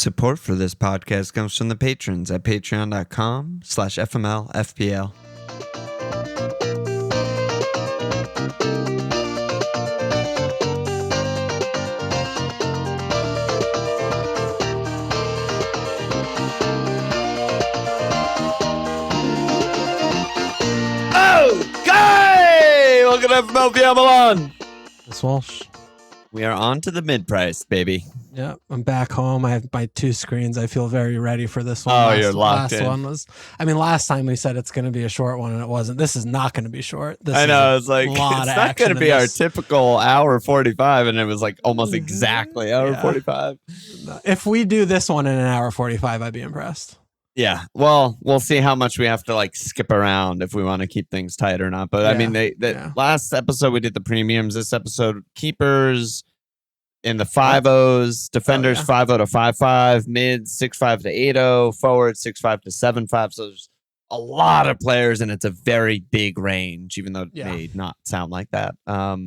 Support for this podcast comes from the patrons at patreon.com/FML FPL. Okay! Welcome to FML FPL, Alon. This Walsh. We are on to the mid-price, baby. Yeah, I'm back home. I have my two screens. I feel very ready for this one. Oh, you're locked in. Last time we said it's going to be a short one, and it wasn't. This is not going to be short. I know. It's like, it's not going to be our typical hour 45, and it was like almost exactly hour 45. If we do this one in an hour 45, I'd be impressed. Yeah. Well, we'll see how much we have to like skip around if we want to keep things tight or not. But yeah, I mean, last episode we did the premiums. This episode, keepers in the 5-0s, defenders 5-0 to 5-5, mids 6-5 to 8-0, forwards 6-5 to 7-5. So there's a lot of players, and it's a very big range, even though it may not sound like that. What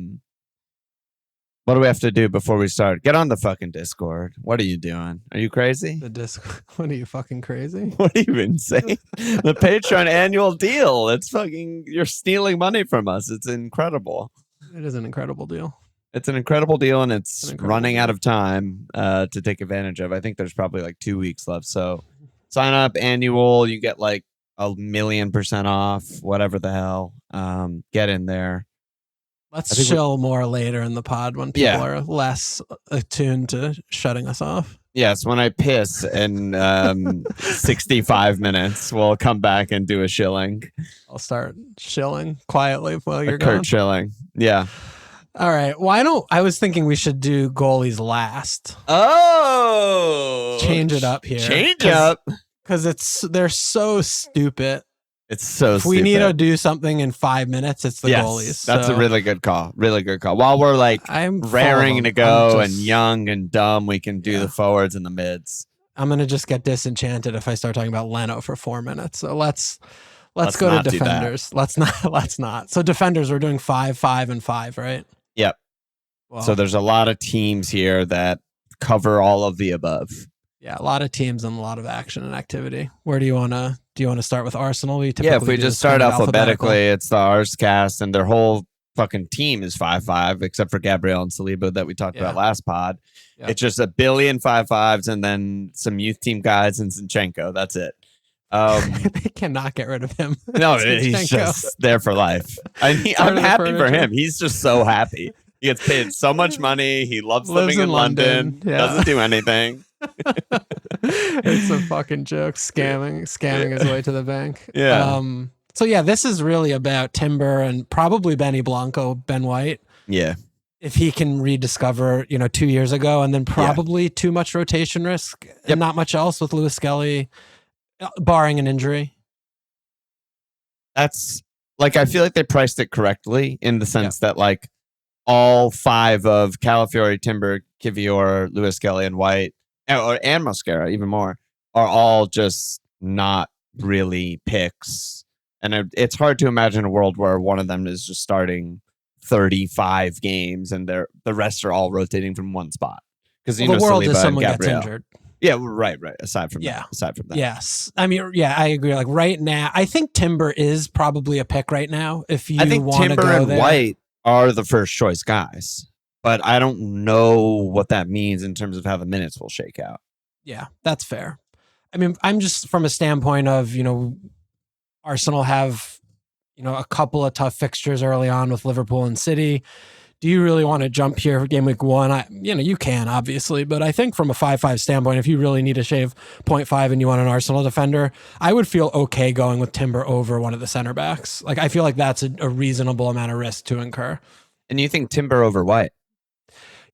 do we have to do before we start? Get on the fucking Discord. What are you doing? Are you crazy? The Discord. What are you fucking crazy? What are you insane? The Patreon annual deal. It's fucking, you're stealing money from us. It's incredible. It is an incredible deal. It's an incredible deal, and it's running out of time to take advantage of. I think there's probably like 2 weeks left. So sign up annual. You get like 1,000,000% off, whatever the hell. Get in there. Let's chill more later in the pod when people are less attuned to shutting us off. Yes, when I piss in 65 minutes, we'll come back and do a shilling. I'll start shilling quietly while you're gone. Kurt shilling. Yeah. All right. I was thinking we should do goalies last. Oh. Change it up here. Change up. Because they're so stupid. It's so if we need to do something in 5 minutes, it's the goalies. That's a really good call. Really good call. While we're like raring to go and young and dumb, we can do the forwards and the mids. I'm going to just get disenchanted if I start talking about Leno for 4 minutes. So let's go to defenders. Let's not. So defenders, we're doing 5, 5, and 5, right? Yep. Well, so there's a lot of teams here that cover all of the above. Yeah, a lot of teams and a lot of action and activity. Where do you want to start with Arsenal? If we just start alphabetically, it's the Ars cast, and their whole fucking team is 5-5, except for Gabriel and Saliba that we talked about last pod. Yep. It's just 1 billion 5-5s and then some youth team guys and Zinchenko. That's it. They cannot get rid of him. No, he's just there for life. I'm happy for him. He's just so happy. He gets paid so much money. He loves living in London. Doesn't do anything. It's a fucking joke. Scamming his way to the bank. Yeah. This is really about Timber and probably Ben White. Yeah. If he can rediscover, 2 years ago, and then probably too much rotation risk and not much else with Lewis Skelly, barring an injury. That's like, I feel like they priced it correctly in the sense that like all 5 of Calafiori, Timber, Kivior, Lewis Skelly, and White, and Mosquera, even more, are all just not really picks. And it's hard to imagine a world where one of them is just starting 35 games and the rest are all rotating from one spot. Because the world is someone gets injured. Yeah, right. Aside from that. Yes. I mean, I agree. Like right now, I think Timber is probably a pick right now. If you I think Timber and White are the first choice guys. But I don't know what that means in terms of how the minutes will shake out. Yeah, that's fair. I mean, I'm just from a standpoint of, Arsenal have, a couple of tough fixtures early on with Liverpool and City. Do you really want to jump here for game week 1? You can, obviously. But I think from a 5-5 standpoint, if you really need to shave 0.5 and you want an Arsenal defender, I would feel okay going with Timber over one of the center backs. Like, I feel like that's a reasonable amount of risk to incur. And you think Timber over White?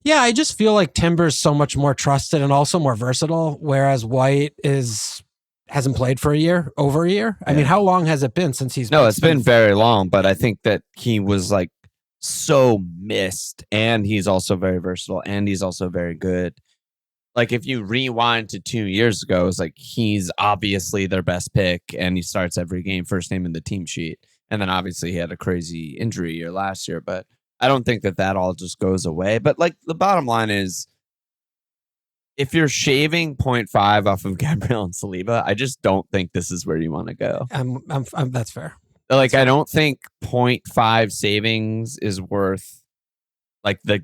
Yeah, I just feel like Timber's so much more trusted and also more versatile, whereas White hasn't played for over a year. I mean, how long has it been since he's... No, it's been very long, but I think that he was like so missed, and he's also very versatile, and he's also very good. Like if you rewind to 2 years ago, it's like he's obviously their best pick, and he starts every game, first name in the team sheet. And then obviously he had a crazy injury year last year, but I don't think that all just goes away. But like the bottom line is if you're shaving 0.5 off of Gabriel and Saliba, I just don't think this is where you want to go. That's fair. Like, I don't think 0.5 savings is worth like the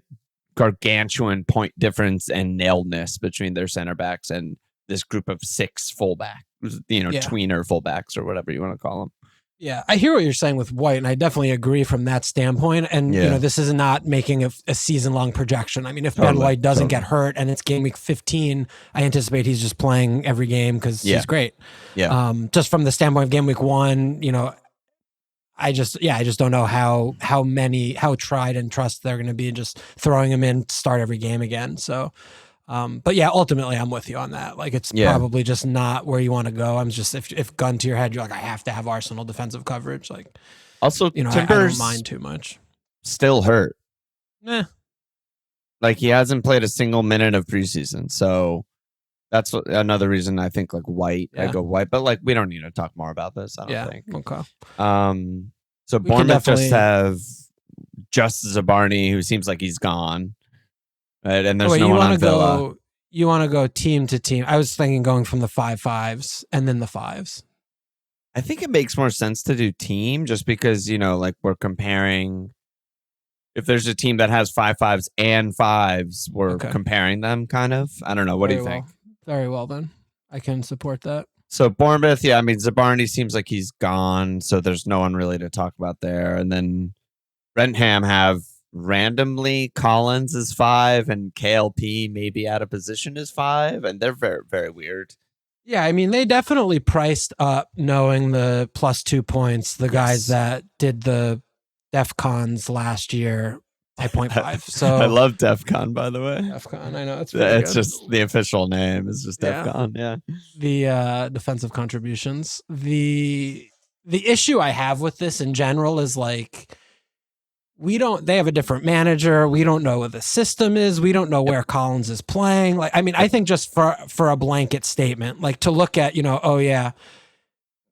gargantuan point difference and nailedness between their center backs and this group of 6 fullbacks, tweener fullbacks or whatever you want to call them. Yeah, I hear what you're saying with White, and I definitely agree from that standpoint. And this is not making a season-long projection. I mean, if Ben White doesn't get hurt and it's game week 15, I anticipate he's just playing every game because he's great. Yeah. Just from the standpoint of game week 1, I just don't know how tried and trust they're going to be just throwing him in to start every game again. So. But yeah, ultimately I'm with you on that. Like, it's probably just not where you want to go. I'm just, if gun to your head, you're like, I have to have Arsenal defensive coverage. Like, also, Timbers I don't mind too much. Still hurt. Like, he hasn't played a single minute of preseason. So that's another reason I think like White, I go White, but like, we don't need to talk more about this. I don't think. Okay. So Bournemouth just have Zabarni, who seems like he's gone. Right, and there's no one on Villa. You want to go team to team. I was thinking going from the 5-5s and then the 5s. I think it makes more sense to do team just because, like we're comparing. If there's a team that has 5-5s and 5s, we're comparing them kind of. I don't know. What do you think? Very well, then. I can support that. So Bournemouth, I mean, Zabarni seems like he's gone, so there's no one really to talk about there. And then Brentford have randomly Collins is 5 and KLP maybe out of position is 5, and they're very, very weird. Yeah, I mean, they definitely priced up knowing the +2 points, the guys that did the DEFCONs last year by 0.5. So I love DEFCON, by the way. DEFCON, I know. It's just the official name is just DEFCON, The defensive contributions. The issue I have with this in general is like, they have a different manager. We don't know what the system is. We don't know where Collins is playing. Like, I mean, I think just for a blanket statement, like to look at,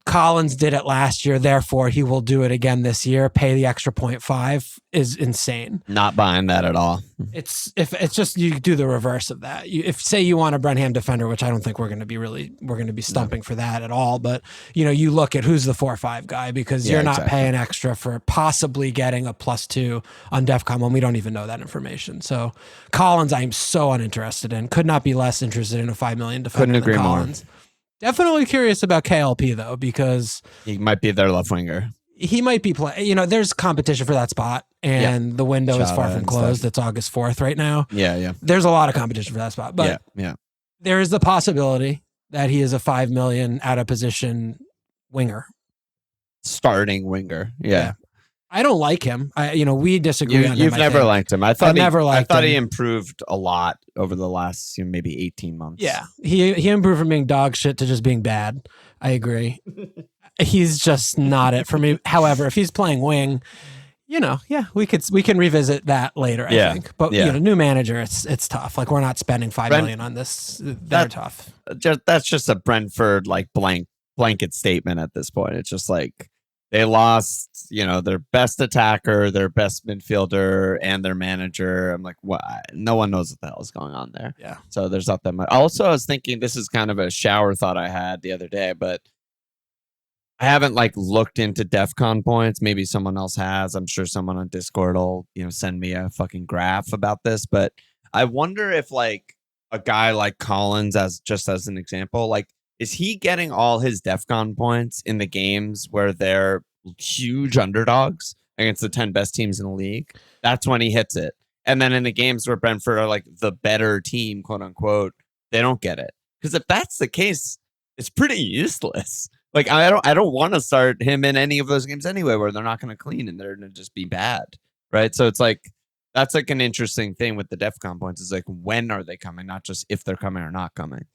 Collins did it last year, therefore he will do it again this year, pay the extra 0.5 is insane. Not buying that at all. It's just you do the reverse of that. If say you want a Brenham defender, which I don't think we're going to be stumping for that at all, but you look at who's the 4-5 guy because you're not paying extra for possibly getting a +2 on DEFCON when we don't even know that information. So Collins, I'm so uninterested in. Could not be less interested in a 5 million defender. Couldn't agree than Collins. More. Definitely curious about KLP though, because he might be their left winger. He might be playing. There's competition for that spot, and the window is far from closed. It's August 4th right now. Yeah. There's a lot of competition for that spot, but there is the possibility that he is a 5 million out of position winger, starting winger. Yeah. I don't like him. We disagree on him. You've never liked him. I thought he improved a lot over the last maybe 18 months. Yeah, he improved from being dog shit to just being bad. I agree. He's just not it for me. However, if he's playing wing, we can revisit that later. I think, but new manager, it's tough. Like we're not spending 5 million on this. They're tough. That's just a Brentford like blanket statement at this point. It's just like. They lost, their best attacker, their best midfielder, and their manager. I'm like, what? No one knows what the hell is going on there. Yeah. So there's not that much. Also, I was thinking this is kind of a shower thought I had the other day, but I haven't looked into DEFCON points. Maybe someone else has. I'm sure someone on Discord will, send me a fucking graph about this. But I wonder if a guy like Collins, as an example, is he getting all his DEFCON points in the games where they're huge underdogs against the 10 best teams in the league? That's when he hits it. And then in the games where Brentford are the better team, quote unquote, they don't get it. Because if that's the case, it's pretty useless. I don't want to start him in any of those games anyway where they're not going to clean and they're going to just be bad. Right? So it's that's an interesting thing with the DEFCON points is when are they coming? Not just if they're coming or not coming.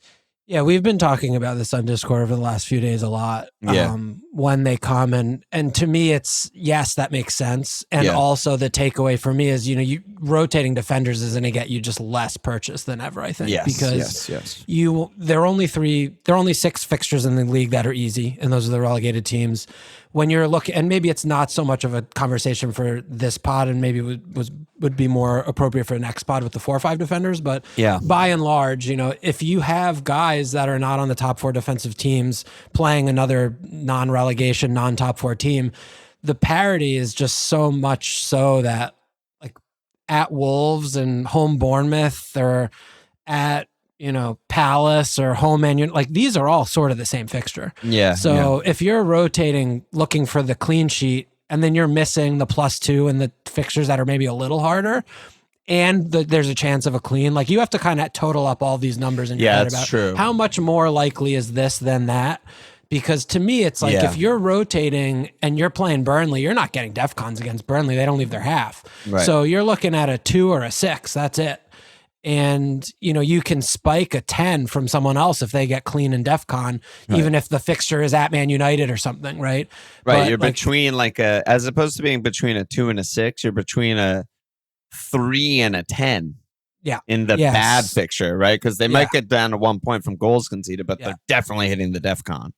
Yeah, we've been talking about this on Discord over the last few days a lot. Yeah. When they come and to me, it's yes, that makes sense. And also the takeaway for me is you rotating defenders is going to get you just less purchase than ever. I think because there are only 6 fixtures in the league that are easy, and those are the relegated teams. when you're looking, and maybe it's not so much of a conversation for this pod, and maybe would be more appropriate for the next pod with the 4-5 defenders. But by and large, if you have guys that are not on the top 4 defensive teams playing another non-relegation, non-top 4 team, the parity is just so much so that like at Wolves and home Bournemouth, or at Palace or home Man United, like these are all sort of the same fixture. So if you're rotating, looking for the clean sheet, and then you're missing the +2 and the fixtures that are maybe a little harder, and there's a chance of a clean, like you have to kind of total up all these numbers in your head about how much more likely is this than that. Because to me, it's like if you're rotating and you're playing Burnley, you're not getting DEFCONs against Burnley. They don't leave their half. So you're looking at a 2 or a 6. That's it. And, you can spike a 10 from someone else if they get clean in DEFCON, even if the fixture is at Man United or something, right? But you're between as opposed to being between a 2 and a 6, you're between a 3 and a 10. In the bad fixture, right? Because they might get down to 1 point from goals conceded, but they're definitely hitting the DEFCON.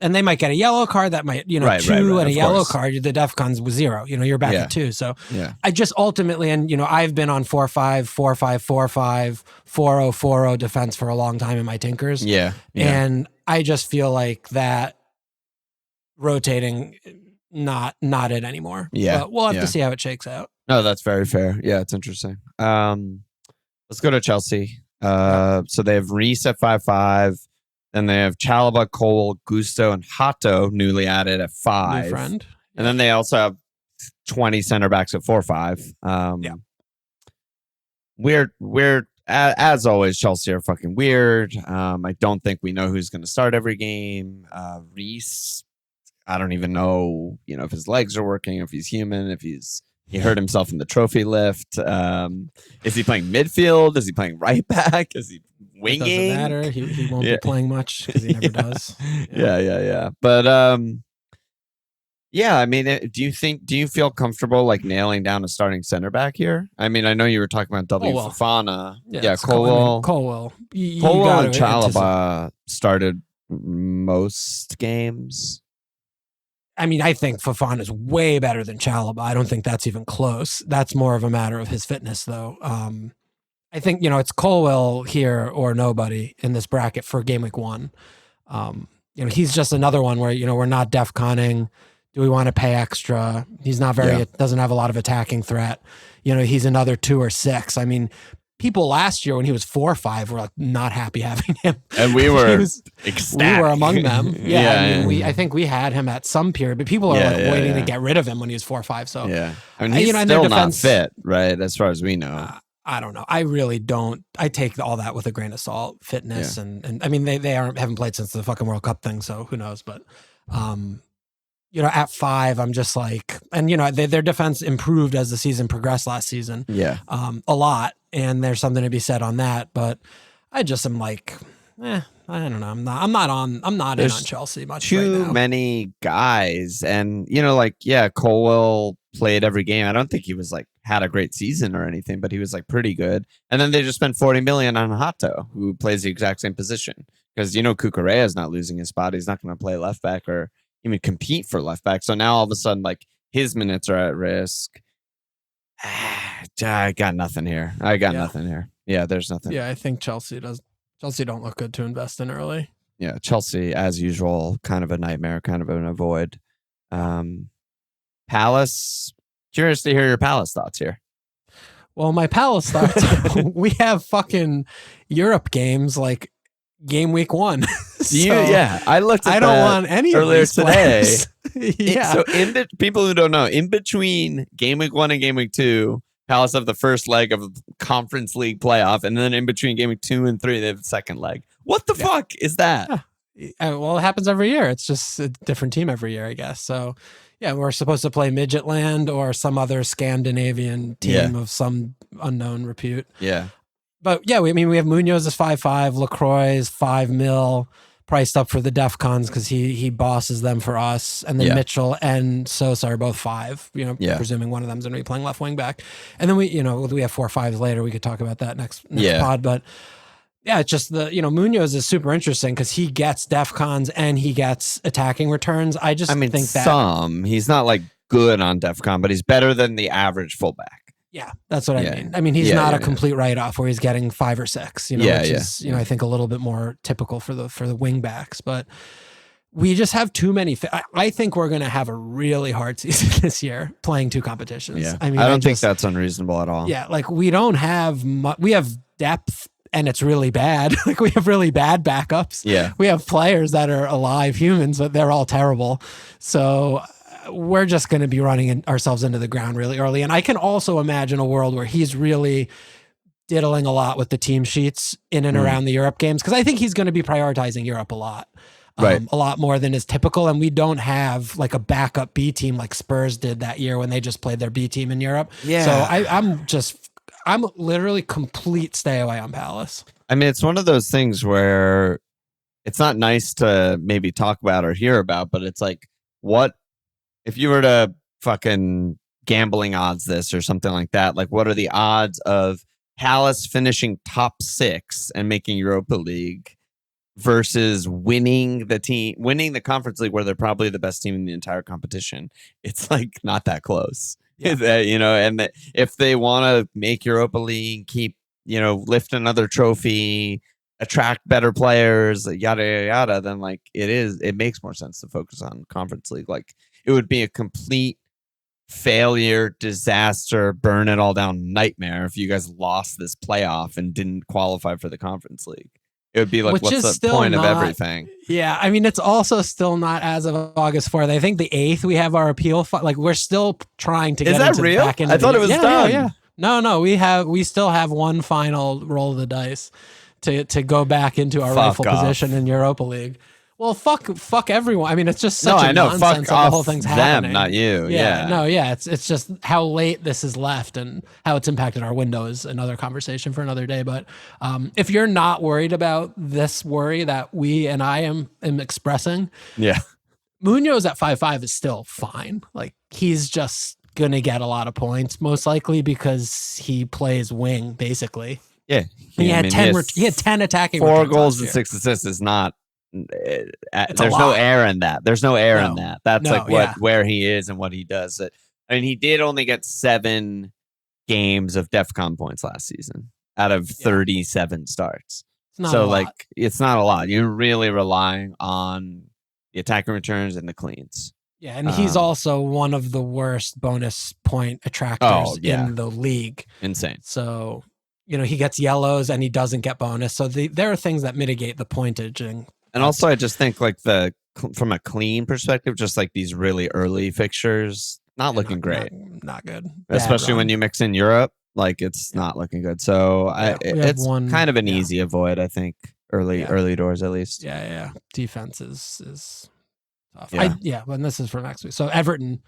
And they might get a yellow card that might, 2 and a yellow card, the DEFCON's was 0. You're back at 2. So I just ultimately, and I've been on 4-5, 4-5, 4-5, 4-0, 4-0 defense for a long time in my Tinkers. And I just feel like that rotating, not it anymore. But we'll have to see how it shakes out. No, that's very fair. Yeah, it's interesting. Let's go to Chelsea. So they have Reece at 5-5. Then they have Chalobah, Cole, Gusto, and Hato newly added at 5. New friend. And then they also have 20 center backs at 4-5. Weird. As always, Chelsea are fucking weird. I don't think we know who's going to start every game. Reece, I don't even know, if his legs are working, if he's human, if he hurt himself in the trophy lift. Is he playing midfield? Is he playing right back? Is he winging? It doesn't matter. He won't be playing much because he never does. But I mean, do you feel comfortable like nailing down a starting center back here? I mean, I know you were talking about Fofana. Colwell. Colwell and Chalobah started most games. I mean, I think Fofana is way better than Chalobah. I don't think that's even close. That's more of a matter of his fitness, though. I think, it's Colwell here or nobody in this bracket for game week 1. He's just another one where, we're not DEFCONing. Do we want to pay extra? He's not doesn't have a lot of attacking threat. He's another 2 or 6. I mean, people last year when he was 4-5 were like not happy having him. And we were ecstatic. We were among them. I think we had him at some period, but people are waiting to get rid of him when he was 4-5 So I mean, he's still not fit, right? As far as we know. I don't know. I really don't. I take all that with a grain of salt. Fitness and I mean they haven't played since the fucking World Cup thing, so who knows? But at 5, I'm just like, and their defense improved as the season progressed last season. A lot, and there's something to be said on that. But I just am like, I don't know. I'm not in on Chelsea much. Too right now. Many guys, and Colwell played every game. I don't think he was like had a great season or anything, but he was like pretty good. And then they just spent 40 million on Hato, who plays the exact same position, because Cucurella is not losing his spot. He's not going to play left back or even compete for left back. So now all of a sudden, like his minutes are at risk. I got nothing here. Nothing here. Yeah, there's nothing. Yeah, I think Chelsea don't look good to invest in early. Yeah, Chelsea, as usual, kind of a nightmare, kind of an avoid. Palace, curious to hear your Palace thoughts here. Well, my Palace thoughts, we have fucking Europe games like game week 1. I looked at I don't want any earlier of these today. So people who don't know, in between game week 1 and game week 2, Palace have the first leg of Conference League playoff, and then in between game week 2 and 3, they have the second leg. What the fuck is that? Well, it happens every year. It's just a different team every year, I guess. So, we're supposed to play Midgetland or some other Scandinavian team of some unknown repute. But we have Munoz is 5-5, LaCroix is 5 mil, priced up for the DEFCONs because he bosses them for us, and then Mitchell and Sosa are both 5. Presuming one of them's going to be playing left wing back, and then we have 4 5s later. We could talk about that next pod, but Yeah, it's just Munoz is super interesting because he gets DEFCONs and he gets attacking returns. I think that he's not like good on DEFCON, but he's better than the average fullback. Yeah, that's what I mean. I mean, he's not a complete write-off where he's getting 5 or 6, which is, I think a little bit more typical for the wing backs, but we just have too many. I think we're going to have a really hard season this year playing 2 competitions. Yeah. I don't think that's unreasonable at all. Yeah. Like we don't have, we have depth and it's really bad. Like we have really bad backups. Yeah. We have players that are alive humans, but they're all terrible. So we're just going to be running ourselves into the ground really early. And I can also imagine a world where he's really diddling a lot with the team sheets in and around the Europe games. Cause I think he's going to be prioritizing Europe a lot. A lot more than is typical. And we don't have like a backup B team like Spurs did that year when they just played their B team in Europe. Yeah. So I'm literally complete stay away on Palace. I mean, it's one of those things where it's not nice to maybe talk about or hear about, but it's like, what if you were to fucking gambling odds this or something like that? Like, what are the odds of Palace finishing top 6 and making Europa League versus winning the Conference League where they're probably the best team in the entire competition? It's like not that close. And if they want to make Europa League, keep, lift another trophy, attract better players, yada, yada, yada, then like it makes more sense to focus on Conference League. Like it would be a complete failure, disaster, burn it all down nightmare if you guys lost this playoff and didn't qualify for the Conference League. It would be like, what's the point of everything? Yeah, I mean, it's also still not as of August 4th. I think the 8th we have our appeal. Like we're still trying to get Is that real? Back into I thought it was done. Yeah. No, we still have one final roll of the dice to go back into our rightful position in Europa League. Well, fuck everyone. I mean, it's just such a nonsense that the whole thing's happening. Not you. Yeah. It's just how late this is left and how it's impacted our window is another conversation for another day. But if you're not worried about this worry that we and I am expressing, Munoz at 5.5 is still fine. Like he's just gonna get a lot of points, most likely because he plays wing basically. Yeah, he had 10 attacking. 4 goals and 6 assists is not. There's no air in that. There's no air in that. That's where he is and what he does. I mean, he did only get 7 games of DEFCON points last season out of 37 starts. It's not a lot. You're really relying on the attacking returns and the cleans. Yeah, and he's also one of the worst bonus point attractors in the league. Insane. So, he gets yellows and he doesn't get bonus. So there are things that mitigate the pointage. And also, I just think like from a clean perspective, just like these really early fixtures, not looking great. Not good. Especially when you mix in Europe, like it's not looking good. So it's kind of an easy avoid, I think, early doors at least. Yeah. Defense is tough. And this is for next week. So Everton,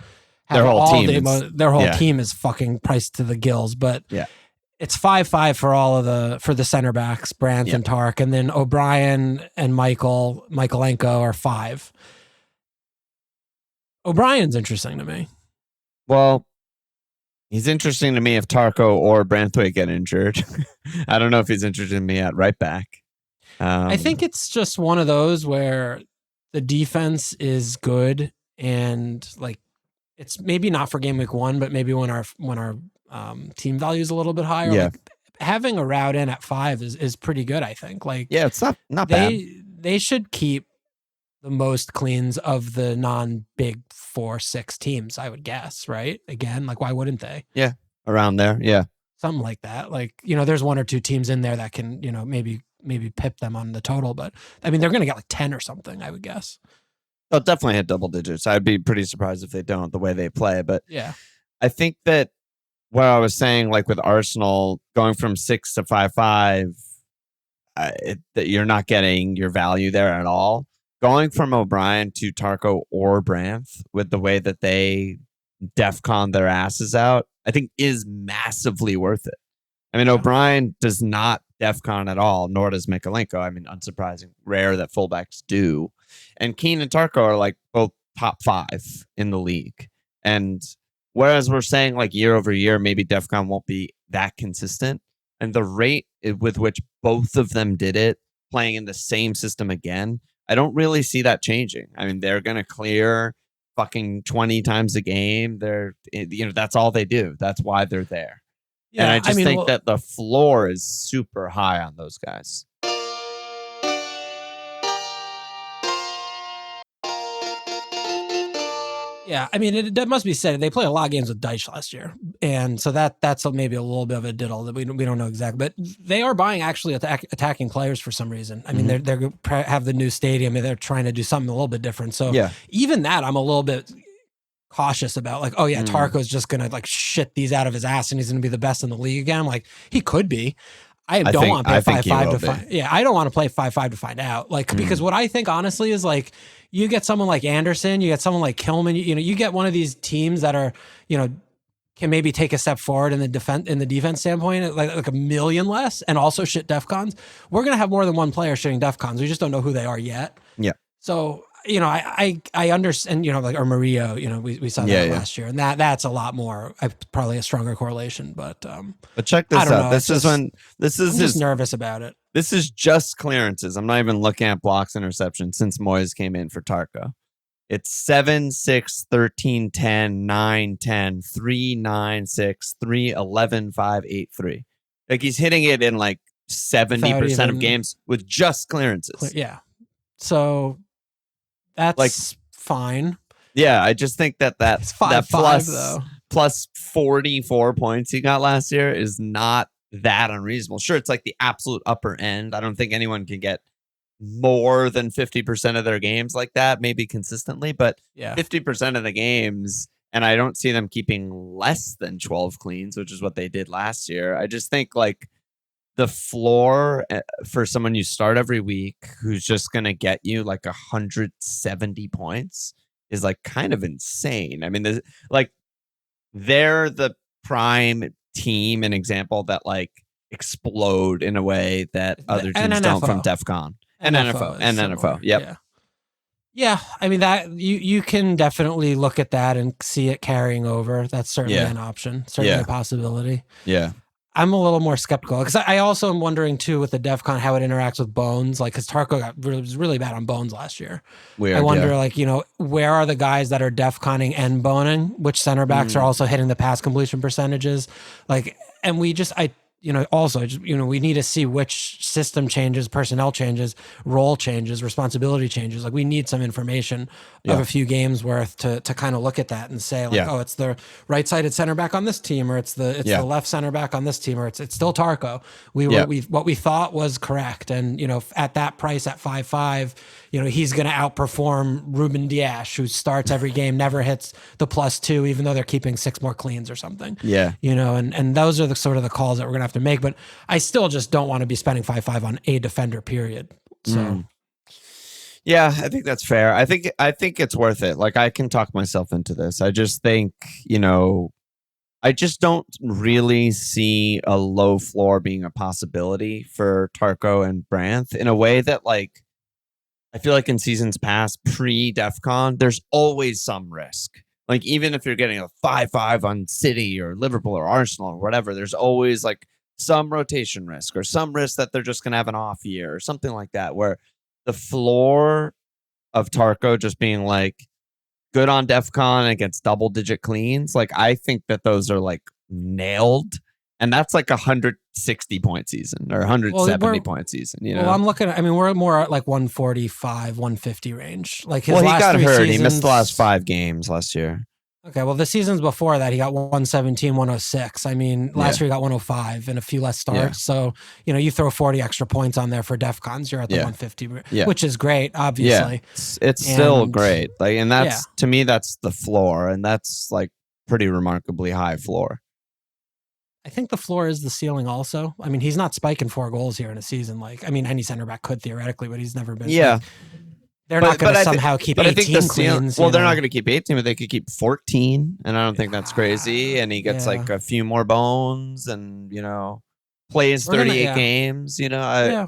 their whole team is fucking priced to the gills, but it's 5-5 for the center backs, Brandt and Tark, and then O'Brien and Michaelenko are 5. O'Brien's interesting to me. Well, he's interesting to me if Tarko or Branthwaite get injured. I don't know if he's interested in me at right back. I think it's just one of those where the defense is good and like it's maybe not for game week 1, but maybe when our team value is a little bit higher. Yeah. Like, having a route in at 5 is pretty good, I think. Like, it's not bad. They should keep the most cleans of the non-big 4-6 teams, I would guess, right? Again, like why wouldn't they? Yeah, around there, yeah. Something like that. Like, there's 1 or 2 teams in there that can, maybe pip them on the total, but I mean, they're going to get like 10 or something, I would guess. They'll definitely hit double digits. I'd be pretty surprised if they don't the way they play, but I think that what I was saying, like with Arsenal going from 6 to 5.5, that you're not getting your value there at all. Going from O'Brien to Tarko or Brandt with the way that they DEFCON their asses out, I think is massively worth it. I mean, O'Brien does not DEFCON at all, nor does Michaelenko. I mean, unsurprising, rare that fullbacks do. And Keane and Tarko are like both top 5 in the league. And whereas we're saying like year over year, maybe DEFCON won't be that consistent. and the rate with which both of them did it, playing in the same system again, I don't really see that changing. I mean, they're going to clear fucking 20 times a game. That's all they do. That's why they're there. Yeah, and I just think that the floor is super high on those guys. Yeah, I mean, that must be said. They played a lot of games with Deitch last year, and so that's maybe a little bit of a diddle that we don't know exactly. But they are buying actually attacking players for some reason. I mean, they're have the new stadium and they're trying to do something a little bit different. So even that, I'm a little bit cautious about. Like, oh yeah, Tarko's just gonna like shit these out of his ass and he's gonna be the best in the league again. Like, he could be. I don't want to play 5-5 to find. Yeah, I don't want to play 5-5 to find out. Like, because what I think honestly is like, you get someone like Anderson, you get someone like Kilman, you get one of these teams that are, can maybe take a step forward in the defense standpoint, like a million less, and also shit DEFCONs. We're gonna have more than one player shitting DEFCONs. We just don't know who they are yet. Yeah. So I understand, like, or Mario, we saw that last year, and that's a lot more, probably a stronger correlation, but check this out. This is I'm just nervous about it. This is just clearances. I'm not even looking at blocks, interceptions since Moyes came in for Tarko. It's 7, 6, 13, 10, 9, 10, 3, 9, 6, 3, 11, 5, 8, 3. Like, he's hitting it in like 70% of games with just clearances. Yeah. So that's like fine. Yeah, I just think that plus 44 points he got last year is not that unreasonable. Sure, it's like the absolute upper end. I don't think anyone can get more than 50% of their games like that, maybe consistently, but 50% of the games, and I don't see them keeping less than 12 cleans, which is what they did last year. I just think like the floor for someone you start every week who's just going to get you like 170 points is like kind of insane. I mean, they're the prime team, an example that like explode in a way that other teams don't from DEFCON and NFL. Yep. Yeah. I mean, that you can definitely look at that and see it carrying over. That's certainly an option, certainly a possibility. Yeah. I'm a little more skeptical because I also am wondering too with the DEFCON how it interacts with Bones. Like, because Tarko was really bad on Bones last year. Weird, I wonder, like, where are the guys that are DEFCONing and boning? Which center backs are also hitting the pass completion percentages? Like, and we just also, we need to see which system changes, personnel changes, role changes, responsibility changes. Like, we need some information of a few games worth to kind of look at that and say, like, oh, it's the right-sided center back on this team, or it's the left center back on this team, or it's still Tarko. What we thought was correct, and at that price at 5-5, he's going to outperform Ruben Dias, who starts every game, never hits the +2, even though they're keeping 6 more cleans or something. Yeah, and those are the sort of the calls that we're going to have to make. But I still just don't want to be spending 5-5 on a defender, period. So. Yeah, I think that's fair. I think it's worth it. Like, I can talk myself into this. I just think, I just don't really see a low floor being a possibility for Tarko and Branth in a way that, like, I feel like in seasons past, pre-DEFCON, there's always some risk. Like, even if you're getting a 5-5 on City or Liverpool or Arsenal or whatever, there's always like some rotation risk or some risk that they're just going to have an off year or something like that, where the floor of Tarko just being like good on DEFCON against double-digit cleans, like, I think that those are like nailed. And that's like 160 point season or 170 point season. Well, I'm looking at, we're more at like 145, 150 range. Like, his he last got hurt. Seasons, he missed the last 5 games last year. Okay, well, the seasons before that, he got 117, 106. Last year he got 105 and a few less starts. So, you throw 40 extra points on there for DEFCONs, you're at the 150, which is great, obviously. Yeah, it's still great. Like, and that's, to me, that's the floor. And that's like pretty remarkably high floor. I think the floor is the ceiling also. He's not spiking 4 goals here in a season. Like, any center back could theoretically, but he's never been. Yeah. Like, they're not going to somehow keep 18 cleans. Well, they're not going to keep 18, but they could keep 14. And I don't think that's crazy. And he gets like a few more bones and, plays 38 games, Yeah.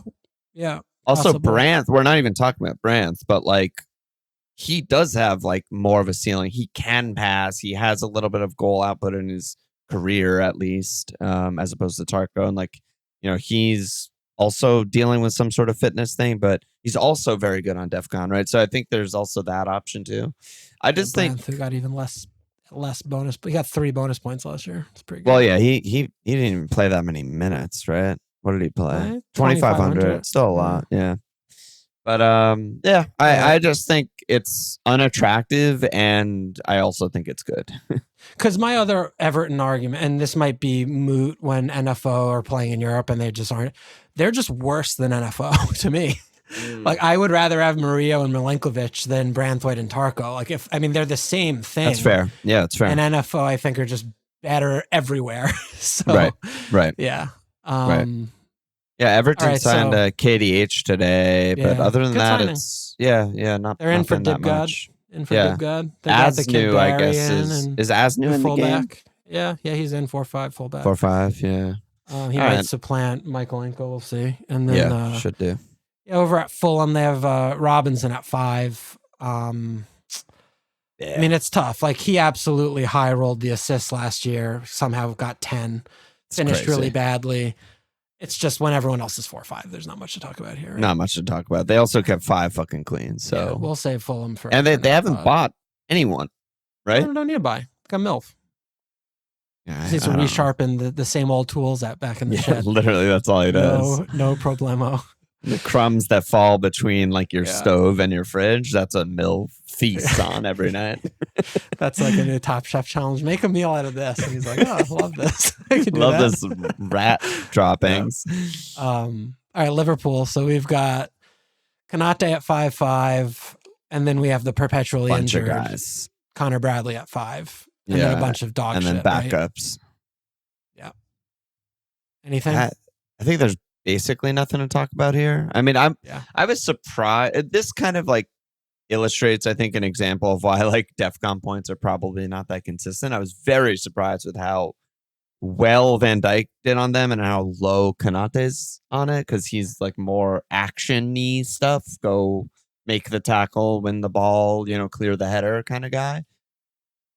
Also, Branth, we're not even talking about Branth, but like, he does have like more of a ceiling. He can pass. He has a little bit of goal output in his career, at least, as opposed to Tarko. And like, he's also dealing with some sort of fitness thing, but he's also very good on DEFCON, right? So I think there's also that option too. I just think he got even less bonus, but he got 3 bonus points last year. It's pretty good. Well, yeah, he didn't even play that many minutes, right? What did he play? 2,500. Still a lot, yeah. But yeah, I just think it's unattractive, and I also think it's good. Because my other Everton argument, and this might be moot when NFO are playing in Europe and they just aren't, they're just worse than NFO to me. Like, I would rather have Murillo and Milenkovic than Branthwaite and Tarko. Like, they're the same thing. That's fair. Yeah, it's fair. And NFO, I think, are just better everywhere. So, right. Yeah. Right. Yeah, Everton signed a KDH today, but other than that, signing. It's not. They're in for Dibgod. Dibgod. They got the Asnu, I guess, is Asnu in the game? Yeah, he's in 4-5 fullback. 4-5, yeah. He might supplant Michaelenko. We'll see. And then should do. Over at Fulham, they have Robinson at 5. It's tough. Like, he absolutely high rolled the assists last year. Somehow got 10. Finished really badly. It's just when everyone else is 4-5, there's not much to talk about here. Right? Not much to talk about. They also kept 5 fucking clean. So we'll save Fulham for. And they haven't bought anyone, right? Don't need to buy. Got MILF. Yeah, he needs to resharpen the same old tools that back in the shed. Literally, that's all he does. No problemo. The crumbs that fall between like your stove and your fridge, that's a MILF feast on every night. That's like a new Top Chef challenge. Make a meal out of this. And he's like, I love this. I can do love this rat droppings. Yeah. All right, Liverpool. So we've got Konate at 5-5, and then we have the perpetually injured guys. Connor Bradley at 5, and then a bunch of dog shit. And then backups. Right? Yeah. Anything? I think there's basically nothing to talk about here. I was surprised. This kind of like illustrates, I think, an example of why like DEFCON points are probably not that consistent. I was very surprised with how well Van Dijk did on them and how low Konate's on it, because he's like more action-y stuff. Go make the tackle, win the ball, clear the header kind of guy.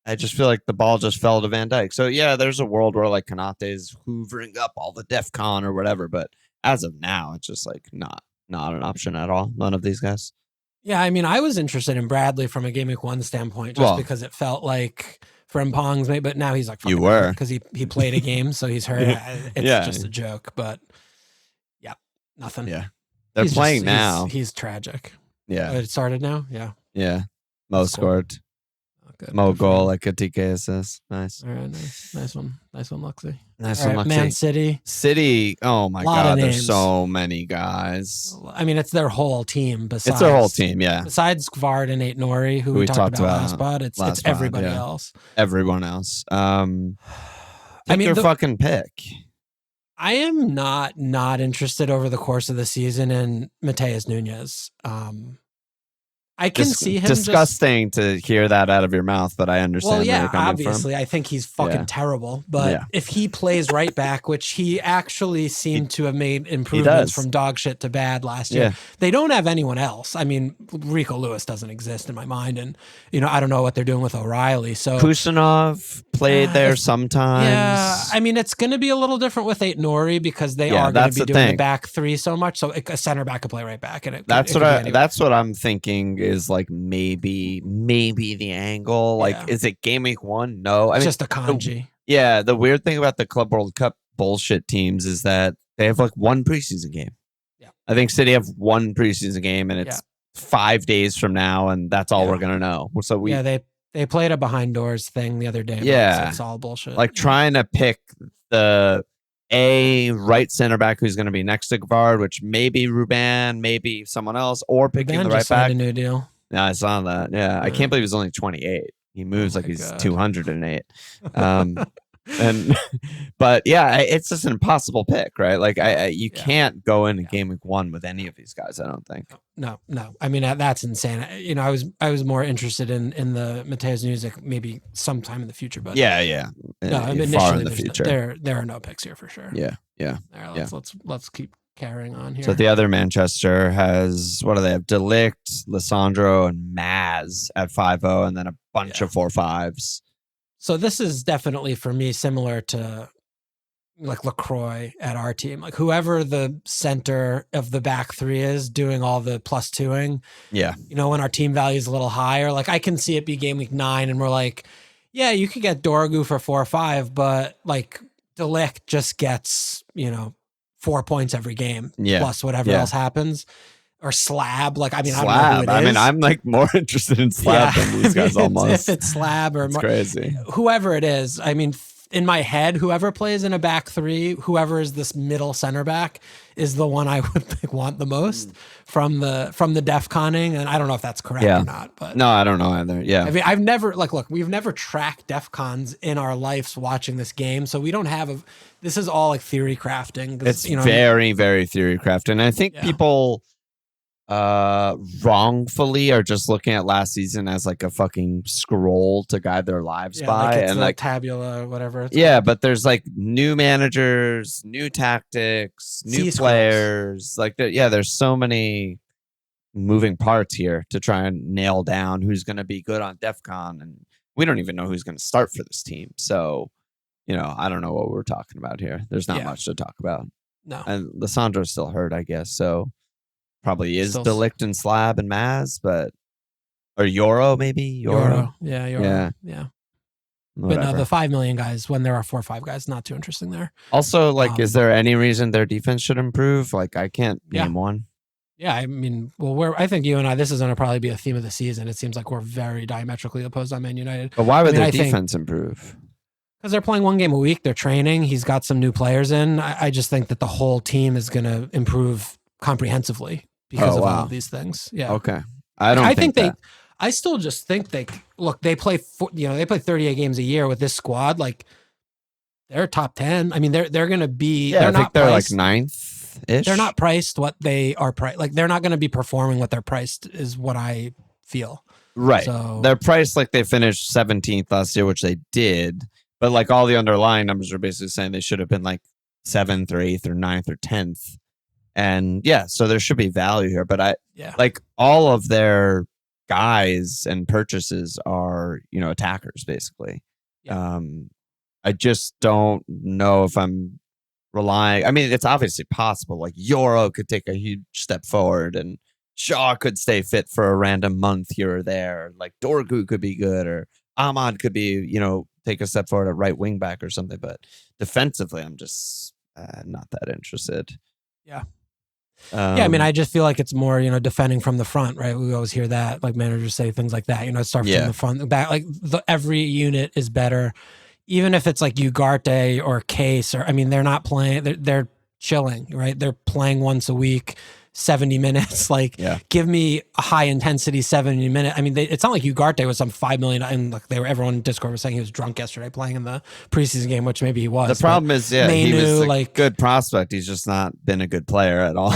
I just feel like the ball just fell to Van Dijk. So yeah, there's a world where like Konate's hoovering up all the DEFCON or whatever, but as of now, it's just like not an option at all. None of these guys. Yeah, I was interested in Bradley from a Gameweek 1 standpoint, just because it felt like Frimpong's, but now he's like, you were, because he played a game, so he's hurt. It's just a joke, but nothing. Yeah, they're playing now. He's tragic. Yeah, it started now. Yeah. Mo scored. Good. Mo goal, like a TK assist. Nice. All right, nice one, Luxy. Nice one, Luxy. Man City. Oh my God, there's so many guys. It's their whole team. It's their whole team, yeah. Besides Gvard and Nate Nori, who we talked about last pod, it's everybody else. Everyone else. Your fucking pick. I am not interested over the course of the season in Mateus Nunes. I can see him. Disgusting to hear that out of your mouth, but I understand. Well, where you're coming obviously, from. I think he's fucking terrible. But if he plays right back, which he actually seemed to have made improvements from dog shit to bad last year, they don't have anyone else. Rico Lewis doesn't exist in my mind, and I don't know what they're doing with O'Reilly. So Kusanov played there sometimes. Yeah, it's going to be a little different with Nate Nori because they are going to be doing the back three so much. So a center back could play right back, and that's what I'm thinking. Is like maybe the angle. Like, is it Game Week 1? No, it's just a kanji. The weird thing about the Club World Cup bullshit teams is that they have like one preseason game. Yeah, I think City have one preseason game, and it's 5 days from now, and that's all we're gonna know. So they played a behind doors thing the other day. It's all bullshit. Like trying to pick the right center back who's going to be next to Gvard, which may be Ruben, maybe someone else, or picking the right back. A new deal. Yeah, I saw that. Yeah, I can't believe he's only 28. He moves like he's 208. But it's just an impossible pick, right? Like you can't go into Game Week 1 with any of these guys. I don't think. No. That's insane. I was more interested in the Mateus Nunes maybe sometime in the future, but no, initially far in the future. There are no picks here for sure. Yeah. All right, let's keep carrying on here. So the other Manchester has, what do they have? Delict, Lissandro, and Maz at 5-0, and then a bunch of 4-5s. So this is definitely for me similar to like LaCroix at our team, like whoever the center of the back three is doing all the plus twoing. Yeah. You know, when our team value is a little higher, like I can see it be game week 9 and we're like, yeah, you could get Dorgu for 4 or 5, but like Delict just gets, 4 points every game plus whatever else happens. Or Slab, like I mean, Slab. I don't know who it is. I mean, I'm like more interested in Slab than these guys almost. If it's Slab or crazy, whoever it is. I mean, in my head, whoever plays in a back three, whoever is this middle center back, is the one I would want the most from the DEFCONing. And I don't know if that's correct or not. But no, I don't know either. Yeah, I mean, I've never look, we've never tracked DEFCONs in our lives watching this game, so we don't have this is all like theory crafting. It's very, very theory crafting. And I think people wrongfully are just looking at last season as like a fucking scroll to guide their lives by, like it's and like tabula, whatever. But there's like new managers, new tactics, new players. Like there's so many moving parts here to try and nail down who's going to be good on DEFCON, and we don't even know who's going to start for this team. So, I don't know what we're talking about here. There's not much to talk about. No, and Lissandro's still hurt, I guess. So. Probably is Delict and Slab and Maz, or Euro maybe? Euro. Yeah. Whatever. But no, the 5 million guys, when there are 4 or 5 guys, not too interesting there. Also, like, is there any reason their defense should improve? Like, I can't name one. Yeah, I mean, I think you and I, this is going to probably be a theme of the season. It seems like we're very diametrically opposed on Man United. But why would their defense improve? Because they're playing 1 game a week. They're training. He's got some new players in. I just think that the whole team is going to improve comprehensively. Because of all of these things. Yeah. Okay. I think that. I still just think they play, they play 38 games a year with this squad. Like they're top 10. I mean, they're going to be, they're not priced, like 9th-ish. They're not priced what they are priced. Like they're not going to be performing what they're priced is what I feel. Right. So they're priced like they finished 17th last year, which they did. But like all the underlying numbers are basically saying they should have been like 7th or 8th or 9th or 10th. And so there should be value here, but like all of their guys and purchases are, attackers basically. Yeah. I just don't know if I'm relying. I mean, it's obviously possible. Like Euro could take a huge step forward, and Shaw could stay fit for a random month here or there. Like Dorgu could be good, or Ahmad could be, take a step forward at right wing back or something. But defensively, I'm just not that interested. Yeah. I mean, I just feel like it's more, defending from the front, right? We always hear that, like managers say things like that, start from the front, the back, like every unit is better, even if it's like Ugarte or Case, or, I mean, they're not playing, they're chilling, right? They're playing once a week, 70 minutes, like give me a high intensity 70 minute. I mean, it's not like Ugarte was some 5 million, and like everyone in Discord was saying he was drunk yesterday playing in the preseason game, which maybe he was. The problem is, he was like good prospect. He's just not been a good player at all.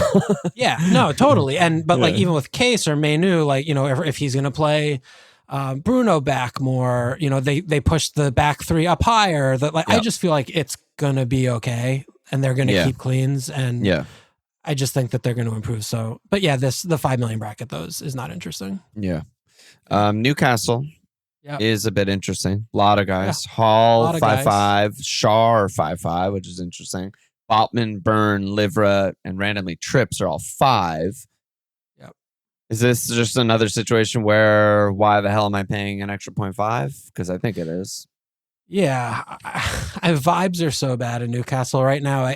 No, totally. But like even with Case or Menu, like, if he's going to play Bruno back more, they push the back three up higher. I just feel like it's going to be okay, and they're going to keep cleans, and I just think that they're going to improve. So, but the 5 million bracket, those is not interesting. Yeah. Newcastle is a bit interesting. A lot of guys. Hall 5-5, Shaw 5-5, which is interesting. Botman, Byrne, Livra, and randomly Trips are all 5. Yep. Is this just another situation where why the hell am I paying an extra 0.5? Because I think it is. Yeah. Vibes are so bad in Newcastle right now.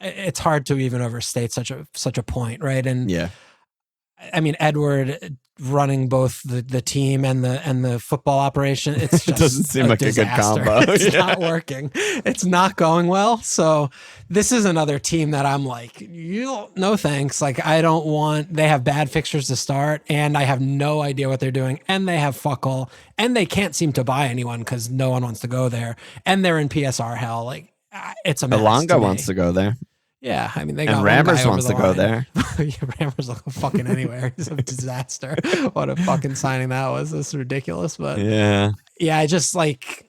It's hard to even overstate such a point, right? And I mean, Edward running both the team and the football operation, it's just it doesn't seem like disaster. A good combo. It's not working. It's not going well. So this is another team that I'm like, no thanks. Like they have bad fixtures to start, and I have no idea what they're doing, and they have fuck all, and they can't seem to buy anyone because no one wants to go there, and they're in PSR hell. Like it's a mess. Elanga wants to go there. Yeah, I mean, they got and Rammers wants to go there. Rammers will go fucking anywhere. He's a disaster. What a fucking signing that was. That's ridiculous. But I just like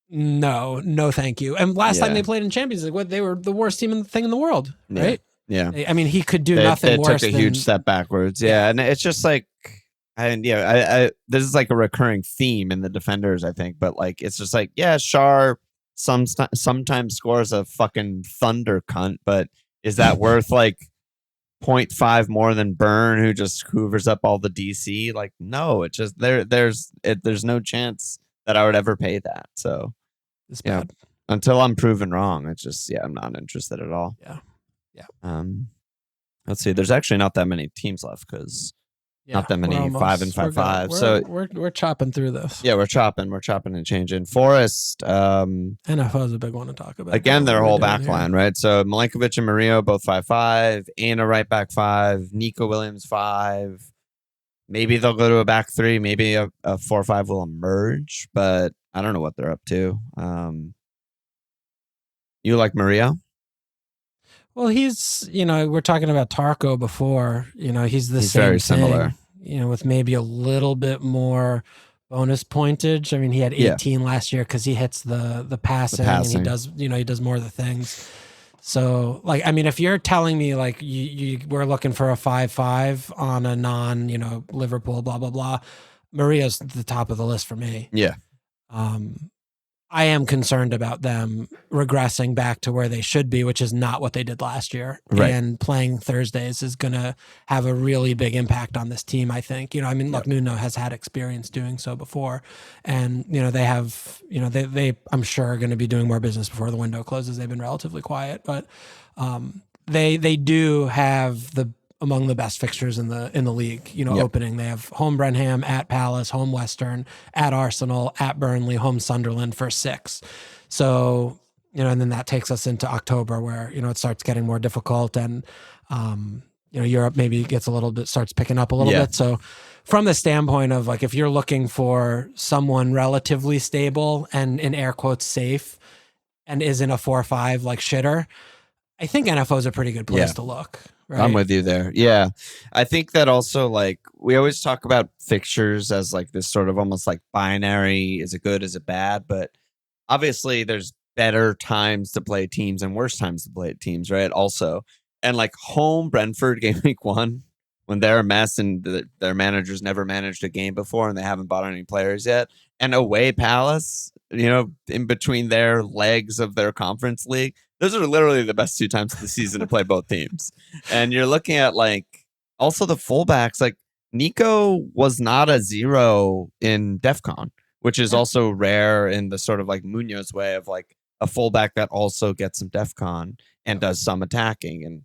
no, thank you. And last time they played in Champions League, they were the worst team in the world, right? Yeah. I mean, he could do nothing worse. They took a huge step backwards. Yeah, and it's just like, this is like a recurring theme in the defenders, I think. But like, it's just like, Shar sometimes scores a fucking thunder cunt, but is that worth like 0.5 more than Burn, who just hoovers up all the DC? Like, no, it just there's no chance that I would ever pay that. So It's bad. Until I'm proven wrong, it's just I'm not interested at all. Yeah. Let's see. There's actually not that many teams left because not that many 5 and 5-5. So we're chopping through this. Yeah, we're chopping and changing. Forest, NFL is a big one to talk about. Again, their whole back line, right? So Milenkovic and Murillo both 5-5. Ana right back 5. Nico Williams 5. Maybe they'll go to a back 3. Maybe a 4-5 will emerge, but I don't know what they're up to. You like Murillo? Well, he's, we're talking about Tarko before. He's same very thing, similar. With maybe a little bit more bonus pointage. I mean, he had 18 last year because he hits the passing, and he does, he does more of the things. So, if you're telling me you we're looking for a 5-5 on a non, Liverpool, blah blah blah, Maria's the top of the list for me. Yeah. I am concerned about them regressing back to where they should be, which is not what they did last year. Right. And playing Thursdays is going to have a really big impact on this team, I think. Look, Nuno has had experience doing so before. And, they have, they I'm sure are going to be doing more business before the window closes. They've been relatively quiet, but they do have among the best fixtures in the league, opening. They have home Brenham, at Palace, home Western, at Arsenal, at Burnley, home Sunderland for 6. So, and then that takes us into October where, it starts getting more difficult and, Europe maybe starts picking up a little bit. So from the standpoint of if you're looking for someone relatively stable and in air quotes safe and isn't a 4-5 shitter, I think NFO is a pretty good place to look. Right? I'm with you there. Yeah. I think that also we always talk about fixtures as this sort of almost binary. Is it good? Is it bad? But obviously there's better times to play teams and worse times to play teams, right? Also. And home Brentford game week 1, when they're a mess and their managers never managed a game before and they haven't bought any players yet. And away Palace, in between their legs of their conference league. Those are literally the best 2 times of the season to play both teams. And you're looking at also the fullbacks, Nico was not a 0 in DEFCON, which is also rare in the sort of Munoz way of a fullback that also gets some DEFCON and does some attacking. And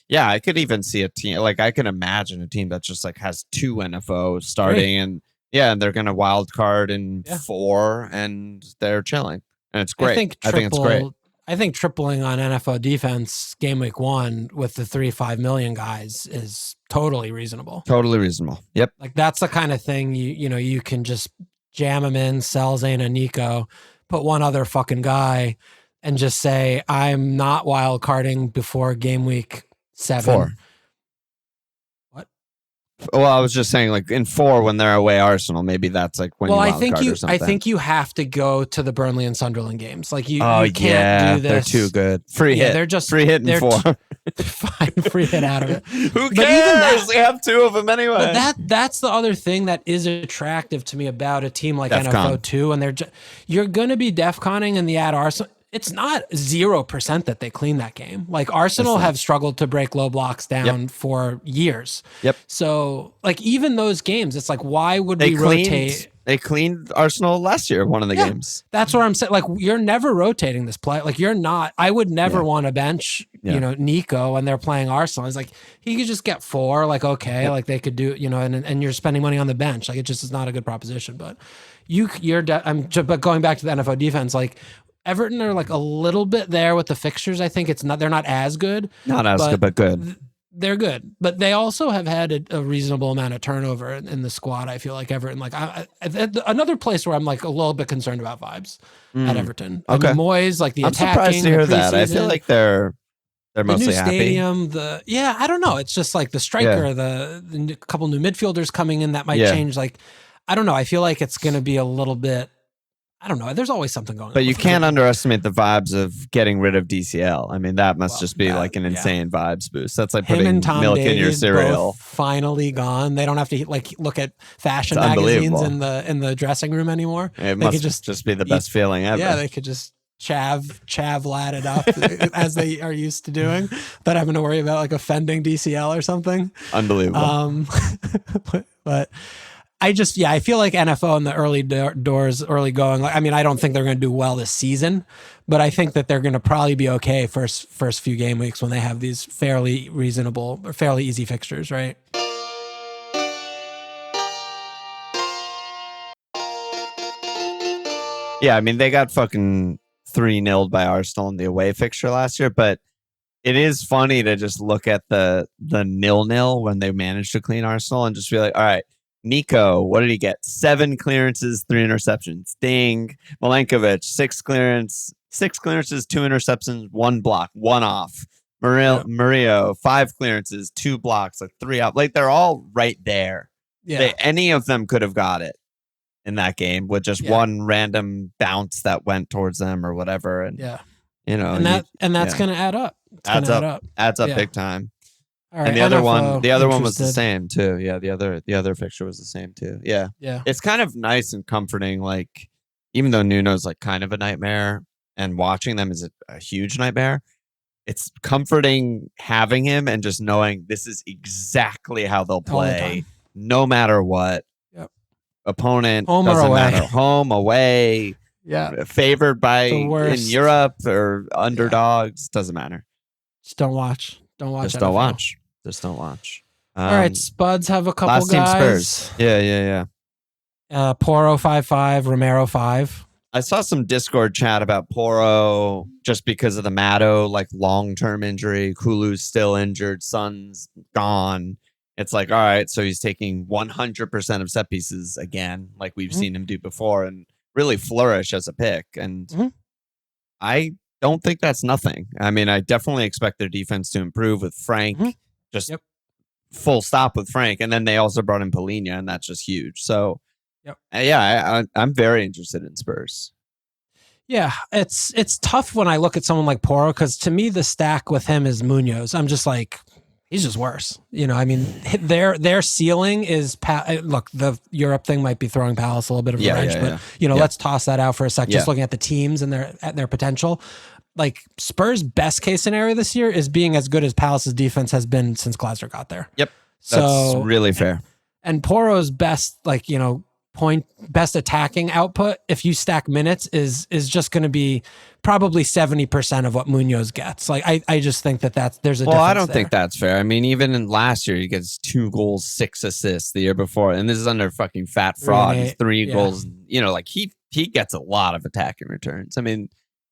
yeah, I could even see a team, I can imagine a team that just has 2 NFO starting and they're going to wild card in 4 and they're chilling. And it's great. I think it's great. I think tripling on NFO defense game week 1 with the 3-5 million guys is totally reasonable. Totally reasonable. Yep. That's the kind of thing you can just jam them in, sell Zane and Nico, put one other fucking guy, and just say I'm not wild carding before game week 7. 4. Well, I was just saying, in 4 when they're away Arsenal, maybe that's when you wildcard or something. I think you have to go to the Burnley and Sunderland games. You can't do this. They're too good. Free hit. They're just free hit in 4. Fine, free hit out of it. Who cares? They have 2 of them anyway. But that's the other thing that is attractive to me about a team like NFO 2, and you're going to be DEFCONing in the ad Arsenal. It's not 0% that they clean that game. Arsenal have struggled to break low blocks down for years. Yep. So even those games, it's why would we rotate? They cleaned Arsenal last year, one of the games. That's what I'm saying. You're never rotating this play. You're not. I would never want to bench, Nico when they're playing Arsenal. It's he could just get 4. Okay, they could do, and you're spending money on the bench. It just is not a good proposition. But but going back to the NFO defense, Everton are a little bit there with the fixtures. I think they're not as good. Not as good, but good. They're good. But they also have had a reasonable amount of turnover in the squad. I feel like Everton, another place where I'm a little bit concerned about vibes at Everton. Okay. Moyes, the I'm attacking. surprised to hear that. I feel like they're mostly new happy. Stadium, I don't know. It's just the striker, the couple new midfielders coming in that might change. I don't know. I feel like it's going to be a little bit, I don't know. There's always something going on. But you can't underestimate the vibes of getting rid of DCL. I mean, that must just be an insane vibes boost. That's like putting milk in your cereal. Finally gone. They don't have to look at fashion magazines in the dressing room anymore. It must just be the best feeling ever. Yeah, they could just chav lad it up as they are used to doing, without having to worry about like offending DCL or something. Unbelievable. But I feel like NFO in the early doors, early going. I mean, I don't think they're going to do well this season, but I think that they're going to probably be okay first few game weeks when they have these fairly reasonable or fairly easy fixtures, right? Yeah, I mean, they got fucking 3-0 by Arsenal in the away fixture last year, but it is funny to just look at the 0-0 when they managed to clean Arsenal and just be like, all right, Nico, what did he get? 7 clearances, 3 interceptions. Ding. Milenkovic, 6 clearances, 2 interceptions, 1 block, 1 off. Murillo, 5 clearances, 2 blocks, like 3 out. Like they're all right there. Yeah. Any of them could have got it in that game with just one random bounce that went towards them or whatever. And you know, and that's going to add up. Adds up big time. All right, and the other one was the same too. Yeah, the other fixture was the same too. Yeah. It's kind of nice and comforting. Like, even though Nuno's like kind of a nightmare, and watching them is a huge nightmare, it's comforting having him and just knowing this is exactly how they'll play, no matter what. Yep. Opponent home doesn't or away. matter. Home, away. Yeah. Favored by in Europe or underdogs, doesn't matter. Just don't watch. Just don't watch. All right, Spuds have a couple last guys. Team Spurs. Yeah. Poro 5-5, Romero 5. I saw some Discord chat about Poro just because of the Matto like long-term injury. Kulu's still injured. Son's gone. It's like, all right, so he's taking 100% of set pieces again, like we've seen him do before, and really flourish as a pick. And I don't think that's nothing. I mean, I definitely expect their defense to improve with Frank. Just full stop with Frank. And then they also brought in Polina, and that's just huge. So, I'm very interested in Spurs. Yeah, it's tough when I look at someone like Poro, because to me, the stack with him is Munoz. I'm just like, he's just worse. You know, I mean, their ceiling is look, the Europe thing might be throwing Palace a little bit of a wrench, but let's toss that out for a sec. Just looking at the teams and their potential. Like, Spurs' best case scenario this year is being as good as Palace's defense has been since Glasner got there. Yep, that's really fair. And Poro's best, best attacking output, if you stack minutes, is just going to be probably 70% of what Munoz gets. Like, I just think there's a difference. Well, I don't think that's fair. I mean, even in last year, he gets 2 goals, 6 assists the year before, and this is under fucking fat fraud. 3 goals. You know, like he gets a lot of attacking returns. I mean,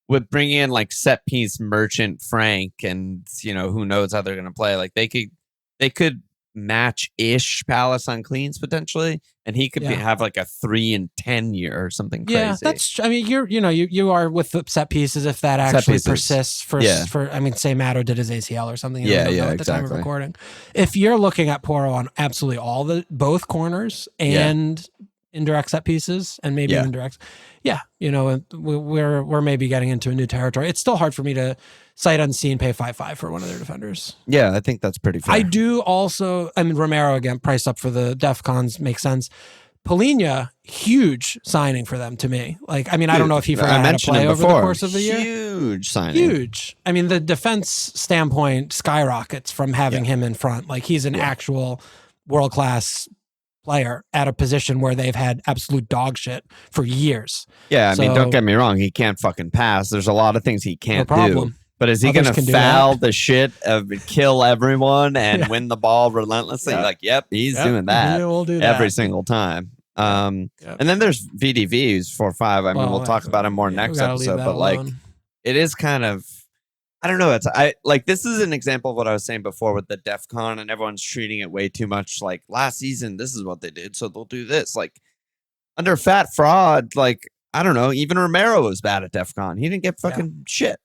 with bringing in like set piece merchant Frank, and who knows how they're going to play. Like they could match-ish Palace on cleans potentially, and he could have like a 3 and 10 year or something crazy. Yeah, that's. I mean, you are with the set pieces if that actually persists for. I mean, say Matto did his ACL or something. At the time of recording. If you're looking at Poro on absolutely both corners and indirect set pieces and maybe even direct. Yeah, we're maybe getting into a new territory. It's still hard for me to sight unseen pay 5-5 for one of their defenders. Yeah, I think that's pretty fair. I do also. I mean, Romero again priced up for the DEFCONs makes sense. Polina, huge signing for them to me. Like, I mean, I don't know if he forgot how to play over the course of the year. Huge signing. Huge. I mean, the defense standpoint skyrockets from having him in front. Like, he's an actual world-class player at a position where they've had absolute dog shit for years. Yeah, I mean, don't get me wrong. He can't fucking pass. There's a lot of things he can't do. But is he going to foul the shit of kill everyone and win the ball relentlessly? Like, he's doing that, every single time. And then there's VDV, who's 4-5. I mean, we'll talk about him more next episode. But like, it is kind of, I don't know. This is an example of what I was saying before with the DEFCON, and everyone's treating it way too much. Like, last season, this is what they did, so they'll do this. Like, under fat fraud, like, I don't know. Even Romero was bad at DEFCON. He didn't get fucking shit.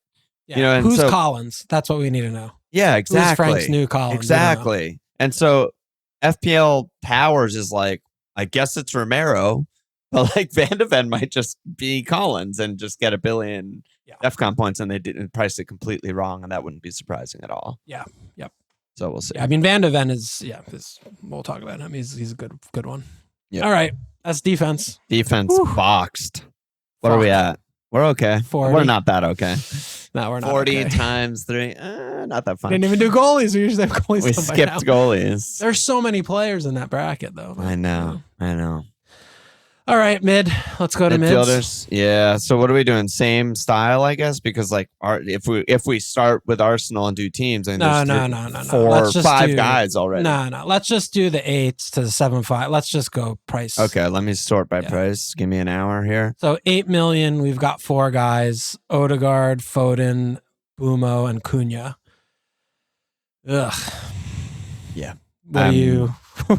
Yeah. And who's Collins? That's what we need to know. Yeah, exactly. Who's Frank's new Collins? Exactly. And so FPL Powers is like, I guess it's Romero, but like Van de Ven might just be Collins and just get 1 billion DEFCON points, and they didn't price it completely wrong, and that wouldn't be surprising at all. Yeah. Yep. So we'll see. I mean, Van de Ven is we'll talk about him. He's a good one. Yep. All right. That's defense. Defense boxed. What are we at? We're okay. 40. We're not that okay. No, we're not 40 okay. times 3. Not that fun. Didn't even do goalies. We usually have goalies. We skipped goalies. There's so many players in that bracket, though. I know. All right, mid. Let's go to Midfielders. Yeah. So what are we doing? Same style, I guess, because like if we start with Arsenal and do teams, and no. 4 or 5 guys already. No. Let's just do the 8s to the 7.5. Let's just go price. Okay. Let me sort by price. Give me an hour here. So 8 million. We've got 4 guys: Odegaard, Foden, Bumo, and Cunha. Ugh. Yeah.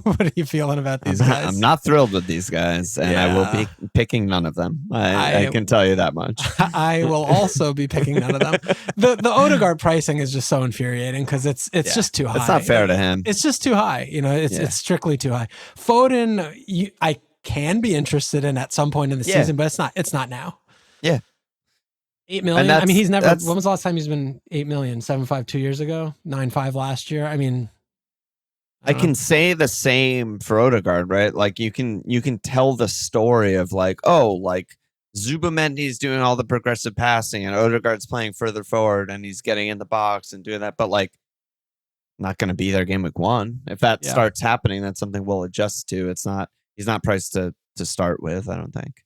What are you feeling about these guys? I'm not thrilled with these guys, and I will be picking none of them. I can tell you that much. I will also be picking none of them. The Odegaard pricing is just so infuriating because it's just too high. It's not fair to him. It's just too high. It's strictly too high. Foden, I can be interested in at some point in the season, but it's not now. Yeah. 8 million. I mean, he's never. When was the last time he's been 8 million? 7.5 2 years ago. 9.5 last year. I mean. I can say the same for Odegaard, right? Like you can tell the story of like, oh, like Zubamendi's doing all the progressive passing and Odegaard's playing further forward and he's getting in the box and doing that, but like not going to be there game week 1. If that starts happening, that's something we'll adjust to. He's not priced to start with, I don't think.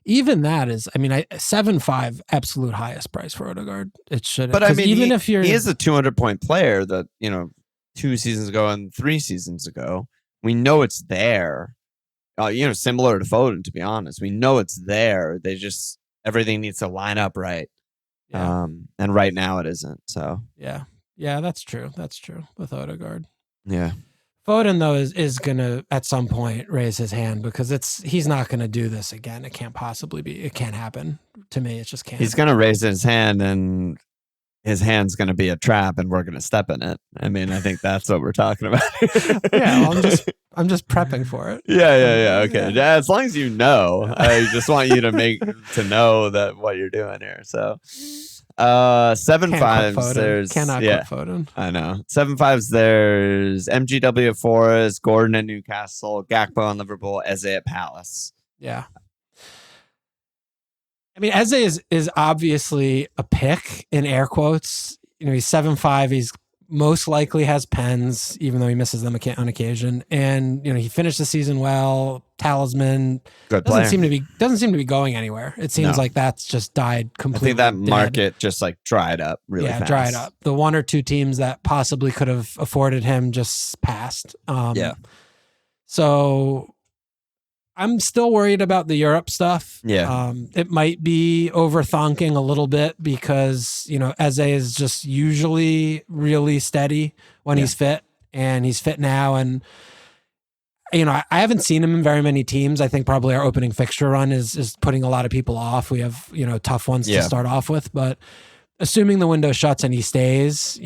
Even that is, I mean, 7.5 absolute highest price for Odegaard. It should, but I mean, even he is a 200-point player that 2 seasons ago and 3 seasons ago. We know it's there. Similar to Foden, to be honest. We know it's there. Everything needs to line up right. Yeah. And right now it isn't. So yeah, that's true. That's true with Odegaard. Yeah. Foden though is gonna at some point raise his hand because he's not gonna do this again. It can't possibly be. It can't happen to me. It just can't. He's gonna raise his hand and his hand's going to be a trap and we're going to step in it. I mean, I think that's what we're talking about. Yeah, well, I'm just prepping for it. Yeah. Okay. Yeah, as long as you know, I just want you to know that what you're doing here. So, 7.5s. There's cannot quit Foden. I know. 7.5s. There's MGW at Forest, Gordon at Newcastle, Gakpo on Liverpool, Eze at Palace. Yeah. I mean, Eze is obviously a pick in air quotes. He's 7.5. He's most likely has pens, even though he misses them on occasion. And he finished the season well. Talisman doesn't seem to be going anywhere. It seems like that's just died completely. I think that market just like dried up really fast. Dried up. The 1 or 2 teams that possibly could have afforded him just passed. So I'm still worried about the Europe stuff. Yeah. It might be overthonking a little bit because, Eze is just usually really steady when he's fit, and he's fit now. And, I haven't seen him in very many teams. I think probably our opening fixture run is putting a lot of people off. We have, tough ones to start off with, but assuming the window shuts and he stays,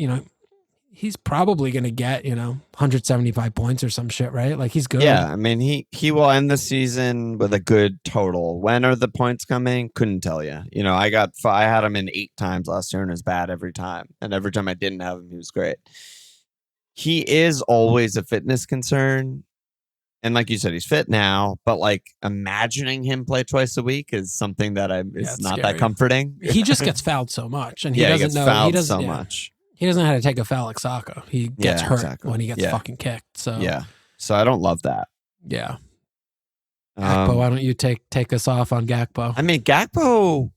he's probably going to get, 175 points or some shit, right? Like he's good. Yeah. I mean, he will end the season with a good total. When are the points coming? Couldn't tell you. I had him in 8 times last year and it was bad every time. And every time I didn't have him, he was great. He is always a fitness concern. And like you said, he's fit now, but like imagining him play twice a week is something that is not scary. That comforting. He just gets fouled so much, and he doesn't know. Fouled so much. He doesn't know how to take a foul like Saka. He gets hurt when he gets fucking kicked. So So I don't love that. Yeah. Gakpo, why don't you take us off on Gakpo? I mean, Gakpo.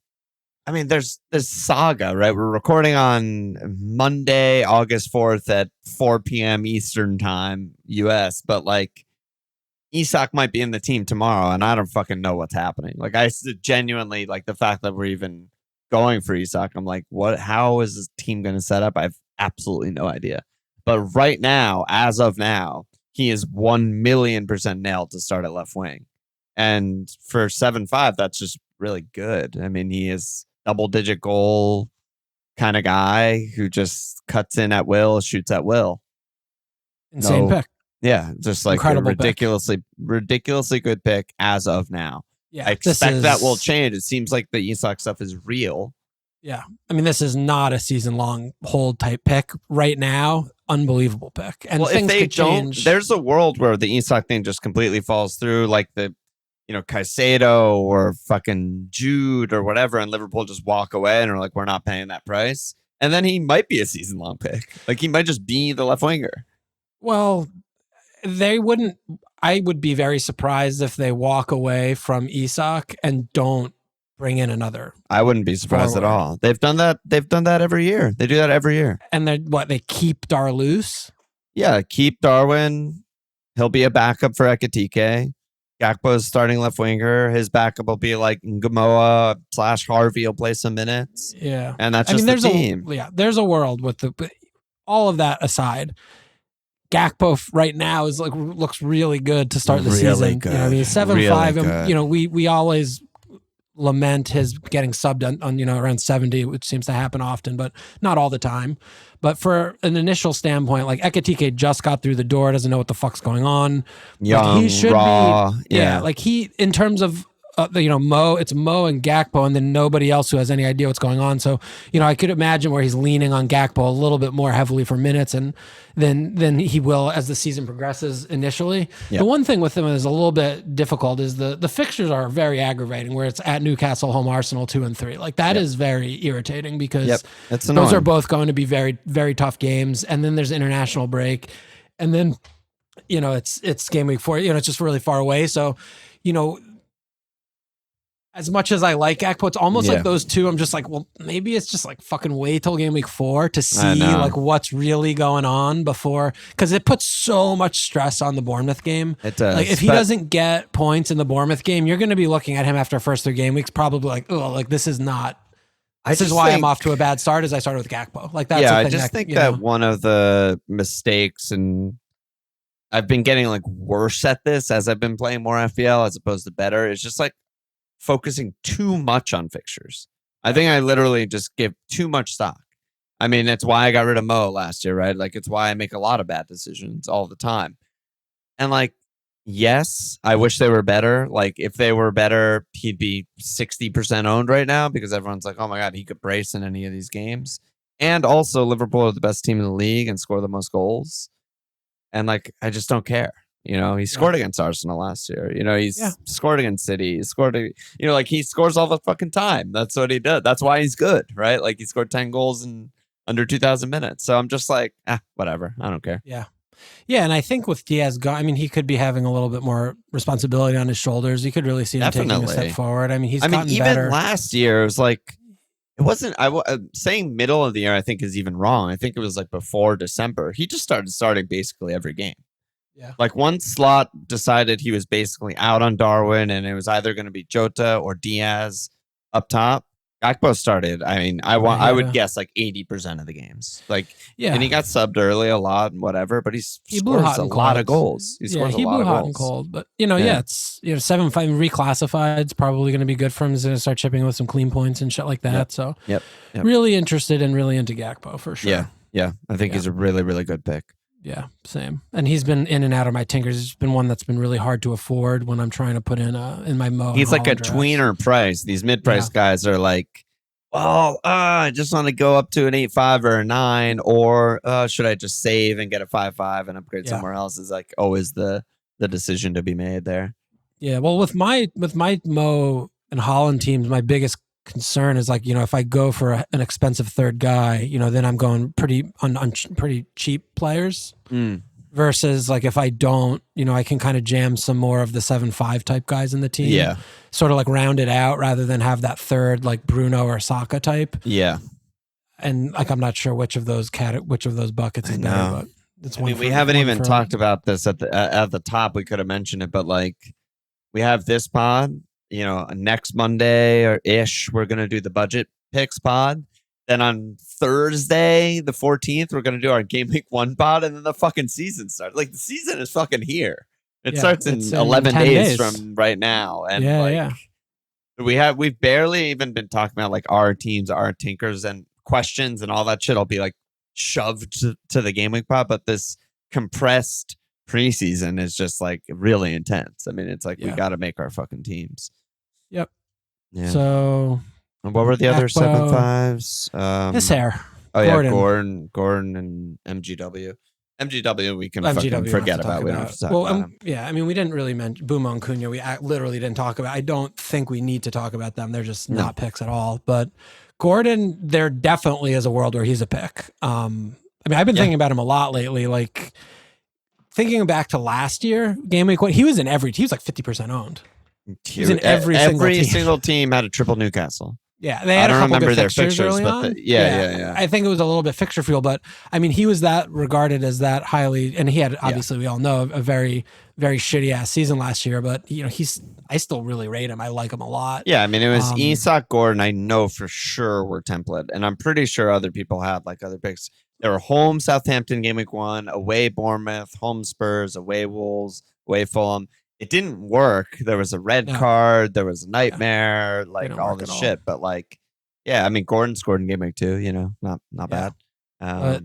I mean, there's saga, right? We're recording on Monday, August 4th at 4 p.m. Eastern time, US, but like. Isak might be in the team tomorrow, and I don't fucking know what's happening. Like, I genuinely, like, the fact that we're even going for Isak, I'm like, what? How is this team going to set up? I have absolutely no idea. But right now, as of now, he is 1,000,000% nailed to start at left wing. And for 7.5, that's just really good. I mean, he is double-digit goal kind of guy who just cuts in at will, shoots at will. Insane pick. Yeah, just like incredible a ridiculously good pick as of now. Yeah, I expect that will change. It seems like the Isak stuff is real. Yeah, I mean, this is not a season-long hold type pick right now. Unbelievable pick. And well, things if they could change. There's a world where the Isak thing just completely falls through. Like Caicedo or fucking Jude or whatever, and Liverpool just walk away and are like, we're not paying that price. And then he might be a season-long pick. Like, he might just be the left winger. Well, they wouldn't. I would be very surprised if they walk away from Isak and don't bring in another. I wouldn't be surprised at all. They've done that. They've done that every year. They do that every year. And they keep Darloose? Yeah, keep Darwin. He'll be a backup for Ekitike. Gakpo's starting left winger. His backup will be like Ngamoa / Harvey. He'll play some minutes. Yeah. And that's just the team. There's a world with all of that aside. Gakpo right now looks really good to start the season. Good. 7-5. Really we always lament his getting subbed on around 70, which seems to happen often, but not all the time. But for an initial standpoint, like Ekitike just got through the door, doesn't know what the fuck's going on. Young, he should raw, be, like he, in terms of Mo, it's Mo and Gakpo, and then nobody else who has any idea what's going on. So, I could imagine where he's leaning on Gakpo a little bit more heavily for minutes, and then he will as the season progresses initially. Yep. The one thing with him is a little bit difficult is the fixtures are very aggravating, where it's at Newcastle, home Arsenal 2 and 3. Like that is very irritating because those are both going to be very, very tough games. And then there's international break, and then, it's game week 4, it's just really far away. So, as much as I like Gakpo, it's almost like those two. I'm just like, well, maybe it's just like fucking wait till game week 4 to see like what's really going on before, because it puts so much stress on the Bournemouth game. It does. Like if he doesn't get points in the Bournemouth game, you're going to be looking at him after first 3 game weeks, probably like, oh, like this is not. This is why I'm off to a bad start. As I started with Gakpo. Like that's I just think that one of the mistakes, and I've been getting like worse at this as I've been playing more FPL as opposed to better. It's just like focusing too much on fixtures. I think I literally just give too much stock. I mean, that's why I got rid of Mo last year, right? Like, it's why I make a lot of bad decisions all the time. And like, yes, I wish they were better. Like, if they were better, he'd be 60% owned right now because everyone's like, oh my God, he could brace in any of these games. And also, Liverpool are the best team in the league and score the most goals. And like, I just don't care. He scored against Arsenal last year. He's scored against City. He scored, like he scores all the fucking time. That's what he does. That's why he's good, right? Like he scored 10 goals in under 2,000 minutes. So I'm just like, whatever. I don't care. Yeah. Yeah. And I think with Diaz gone, he could be having a little bit more responsibility on his shoulders. You could really see him taking a step forward. He's gotten even better. Last year, it was like, it wasn't, saying middle of the year, I think is even wrong. I think it was like before December. He just started starting basically every game. Yeah. Like once Slot decided he was basically out on Darwin and it was either going to be Jota or Diaz up top, Gakpo started. I would guess like 80% of the games. Like, and he got subbed early a lot and whatever, but he scores a lot of goals. He scores a lot of goals. And cold, but it's 7-5 reclassified. It's probably going to be good for him. He's going to start chipping with some clean points and shit like that. So really interested and really into Gakpo for sure. Yeah. I think he's a really, really good pick. Yeah, same. And he's been in and out of my tinkers. It's been one that's been really hard to afford when I'm trying to put in my Mo. He's like a tweener price. These mid-price guys are like, well, I just want to go up to an 8.5 or a 9, or should I just save and get a 5.5 and upgrade somewhere else? Is like always the decision to be made there. Yeah, well, with my Mo and Holland teams, my biggest concern is like, if I go for an expensive third guy, then I'm going pretty on pretty cheap players versus like if I don't, I can kind of jam some more of the 7.5 type guys in the team. Yeah. Sort of like round it out rather than have that third like Bruno or Saka type. Yeah. And like, I'm not sure which of those buckets is better, but it's one. We haven't even talked about this at the top. We could have mentioned it, but like we have this pod. Next Monday or ish, we're going to do the budget picks pod. Then on Thursday, the 14th, we're going to do our game week 1 pod. And then the fucking season starts. Like the season is fucking here. It starts in 11 days from right now. And we've barely even been talking about like our teams, our tinkers and questions and all that shit. I'll be like shoved to the game week pod. But this compressed preseason is just like really intense. It's like we got to make our fucking teams. Yep. Yeah. So, and what were the other 7.5s? His hair. Oh Gordon. Yeah, Gordon and MGW. MGW we can fucking forget about. We don't have to talk about him. Yeah, I mean, we didn't really mention Buma and Cunha. We literally didn't talk about. I don't think we need to talk about them. They're just not picks at all. But Gordon, there definitely is a world where he's a pick. I mean, I've been thinking about him a lot lately. Like thinking back to last year, Gameweek 1, he was in every. He was like 50% owned. He was in every single team had a triple Newcastle. Yeah, they had a couple good fixtures early on. Yeah. I think it was a little bit fixture fuel, but I mean, he was that regarded as that highly, and he had obviously we all know a very, very shitty ass season last year. But you know, I still really rate him. I like him a lot. Yeah, I mean, it was Isak, Gordon. I know for sure were template, and I'm pretty sure other people had like other picks. There were home Southampton game week 1, away Bournemouth, home Spurs, away Wolves, away Fulham. It didn't work. There was a red card. There was a nightmare, like all this shit. But like, yeah, I mean, Gordon scored in game week 2. You know, not bad.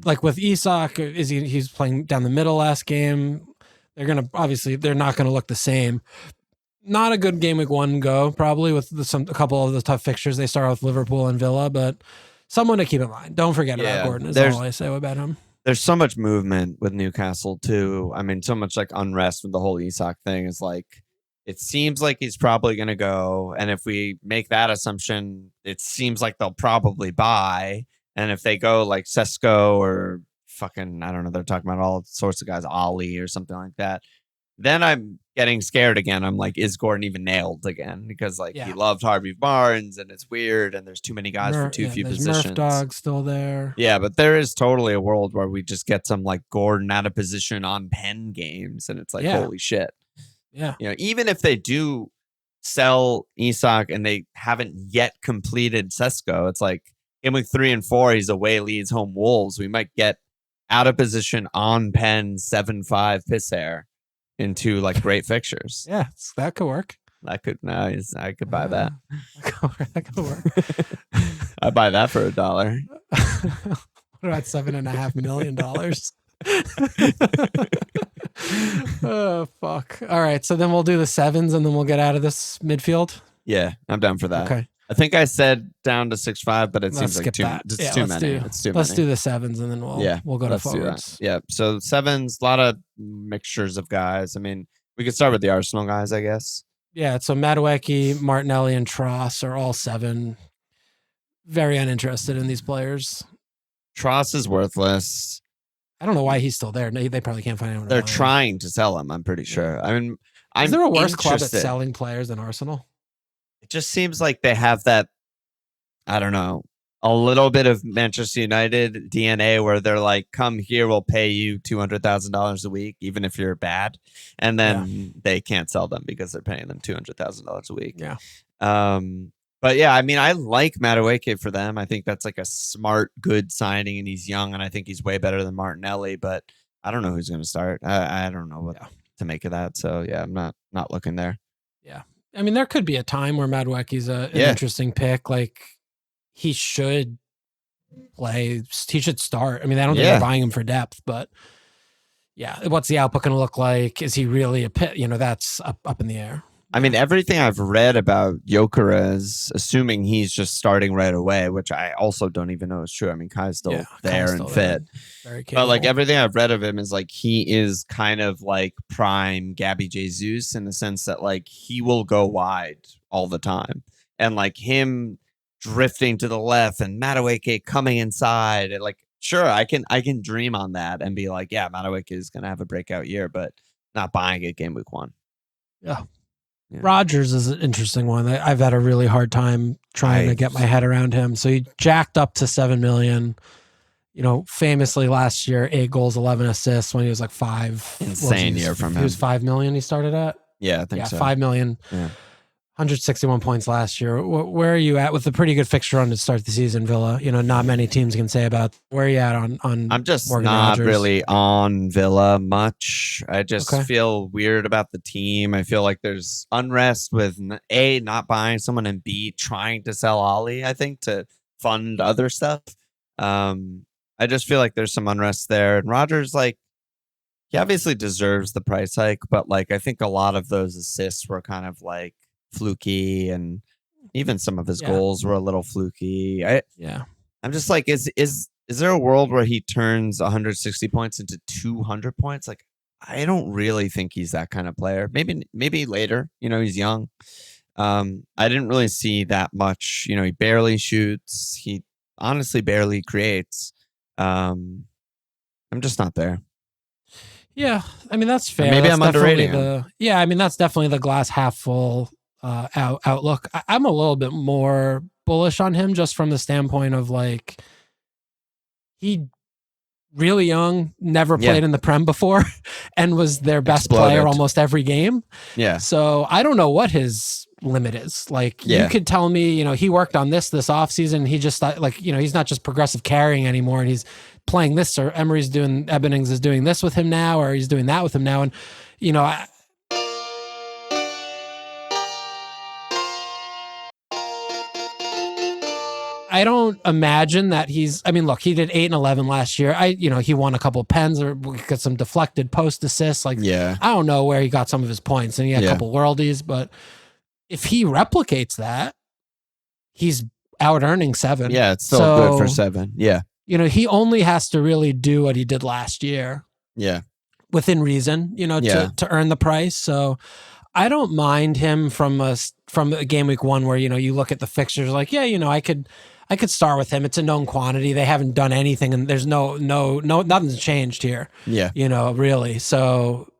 Like with Isak, he's playing down the middle last game. They're not gonna look the same. Not a good game week 1 go probably with a couple of the tough fixtures. They start with Liverpool and Villa, but someone to keep in mind. Don't forget about Gordon. Is all I say about him. There's so much movement with Newcastle too. I mean, so much like unrest with the whole Isak thing is like, it seems like he's probably going to go. And if we make that assumption, it seems like they'll probably buy. And if they go like Sesko or fucking, I don't know, they're talking about all sorts of guys, Ollie or something like that. Then I'm getting scared again. I'm like, is Gordon even nailed again? Because like he loved Harvey Barnes and it's weird and there's too many guys for too few positions. Murph Dog still there. Yeah, but there is totally a world where we just get some like Gordon out of position on pen games and it's like, holy shit. Yeah. You know, even if they do sell Isak and they haven't yet completed Sesko, it's like in week 3 and 4, he's away Leeds, home Wolves. We might get out of position on pen 7-5 piss air into like great fixtures. Yeah, that could work. I could buy that. That could work. I'd buy that for $1. What about $7.5 million? Oh fuck. All right, so then we'll do the sevens and then we'll get out of this midfield. Yeah, I'm down for that. Okay. I think I said down to 6-5, but it seems like too many. Let's do the sevens and then we'll go to forwards. Yeah. So sevens, a lot of mixtures of guys. I mean, we could start with the Arsenal guys, I guess. Yeah. So Madueke, Martinelli, and Tross are all 7. Very uninterested in these players. Tross is worthless. I don't know why he's still there. They probably can't find anyone. They're trying to sell him, I'm pretty sure. I mean, is there a worse club at selling players than Arsenal? It just seems like they have that, I don't know, a little bit of Manchester United DNA where they're like, come here, we'll pay you $200,000 a week, even if you're bad. And then they can't sell them because they're paying them $200,000 a week. Yeah. But yeah, I mean, I like Madueke for them. I think that's like a smart, good signing, and he's young, and I think he's way better than Martinelli. But I don't know who's going to start. I don't know what to make of that. So yeah, I'm not looking there. Yeah, I mean, there could be a time where Madueke's an interesting pick. Like he should play. He should start. I mean, I don't think they're buying him for depth, but yeah, what's the output going to look like? Is he really a pit? You know, that's up in the air. I mean, everything I've read about Gyökeres, assuming he's just starting right away, which I also don't even know is true. I mean, Kai's still there and fit. Very capable. But like everything I've read of him is like he is kind of like prime Gabby Jesus in the sense that like he will go wide all the time. And like him drifting to the left and Madueke coming inside. And like, sure, I can dream on that and be like, yeah, Madueke is going to have a breakout year, but not buying it game week 1. Yeah. Rodgers is an interesting one. I've had a really hard time trying to get my head around him. So he jacked up to 7 million. You know, famously last year, 8 goals, 11 assists when he was like 5. Insane year from him. He was 5 million he started at? Yeah, I think so. 5 million. Yeah. 161 points last year. Where are you at with the pretty good fixture run to start the season, Villa? You know, not many teams can say about where are you at on I'm just Morgan not Rodgers? really on Villa much. I just feel weird about the team. I feel like there's unrest with A, not buying someone, and B, trying to sell Ollie, I think, to fund other stuff. I just feel like there's some unrest there. And Rodgers, like, he obviously deserves the price hike, but like I think a lot of those assists were kind of like fluky, and even some of his goals were a little fluky. I'm just like, is is there a world where he turns 160 points into 200 points? Like, I don't really think he's that kind of player. Maybe later. He's young. I didn't really see that much. He barely shoots. He honestly barely creates. I'm just not there. Yeah, I mean that's fair. Maybe that's I'm underrating him. Yeah, I mean that's definitely the glass half full outlook. I'm a little bit more bullish on him just from the standpoint of like he really young, never played in the Prem before, and was their best player almost every game. Yeah. So I don't know what his limit is. Like you could tell me, he worked on this offseason. He just thought like, he's not just progressive carrying anymore, and he's playing this, or Ebenings is doing this with him now, or he's doing that with him now. And, I don't imagine that look, he did 8 and 11 last year. He won a couple of pens or got some deflected post assists. Like, I don't know where he got some of his points, and he had a couple worldies, but if he replicates that, he's out earning 7. Yeah. It's still good for 7. Yeah. He only has to really do what he did last year. Yeah. Within reason, to earn the price. So I don't mind him from a game week 1 where, you look at the fixtures like, I could start with him. It's a known quantity. They haven't done anything, and there's nothing's changed here. Yeah. Really. So,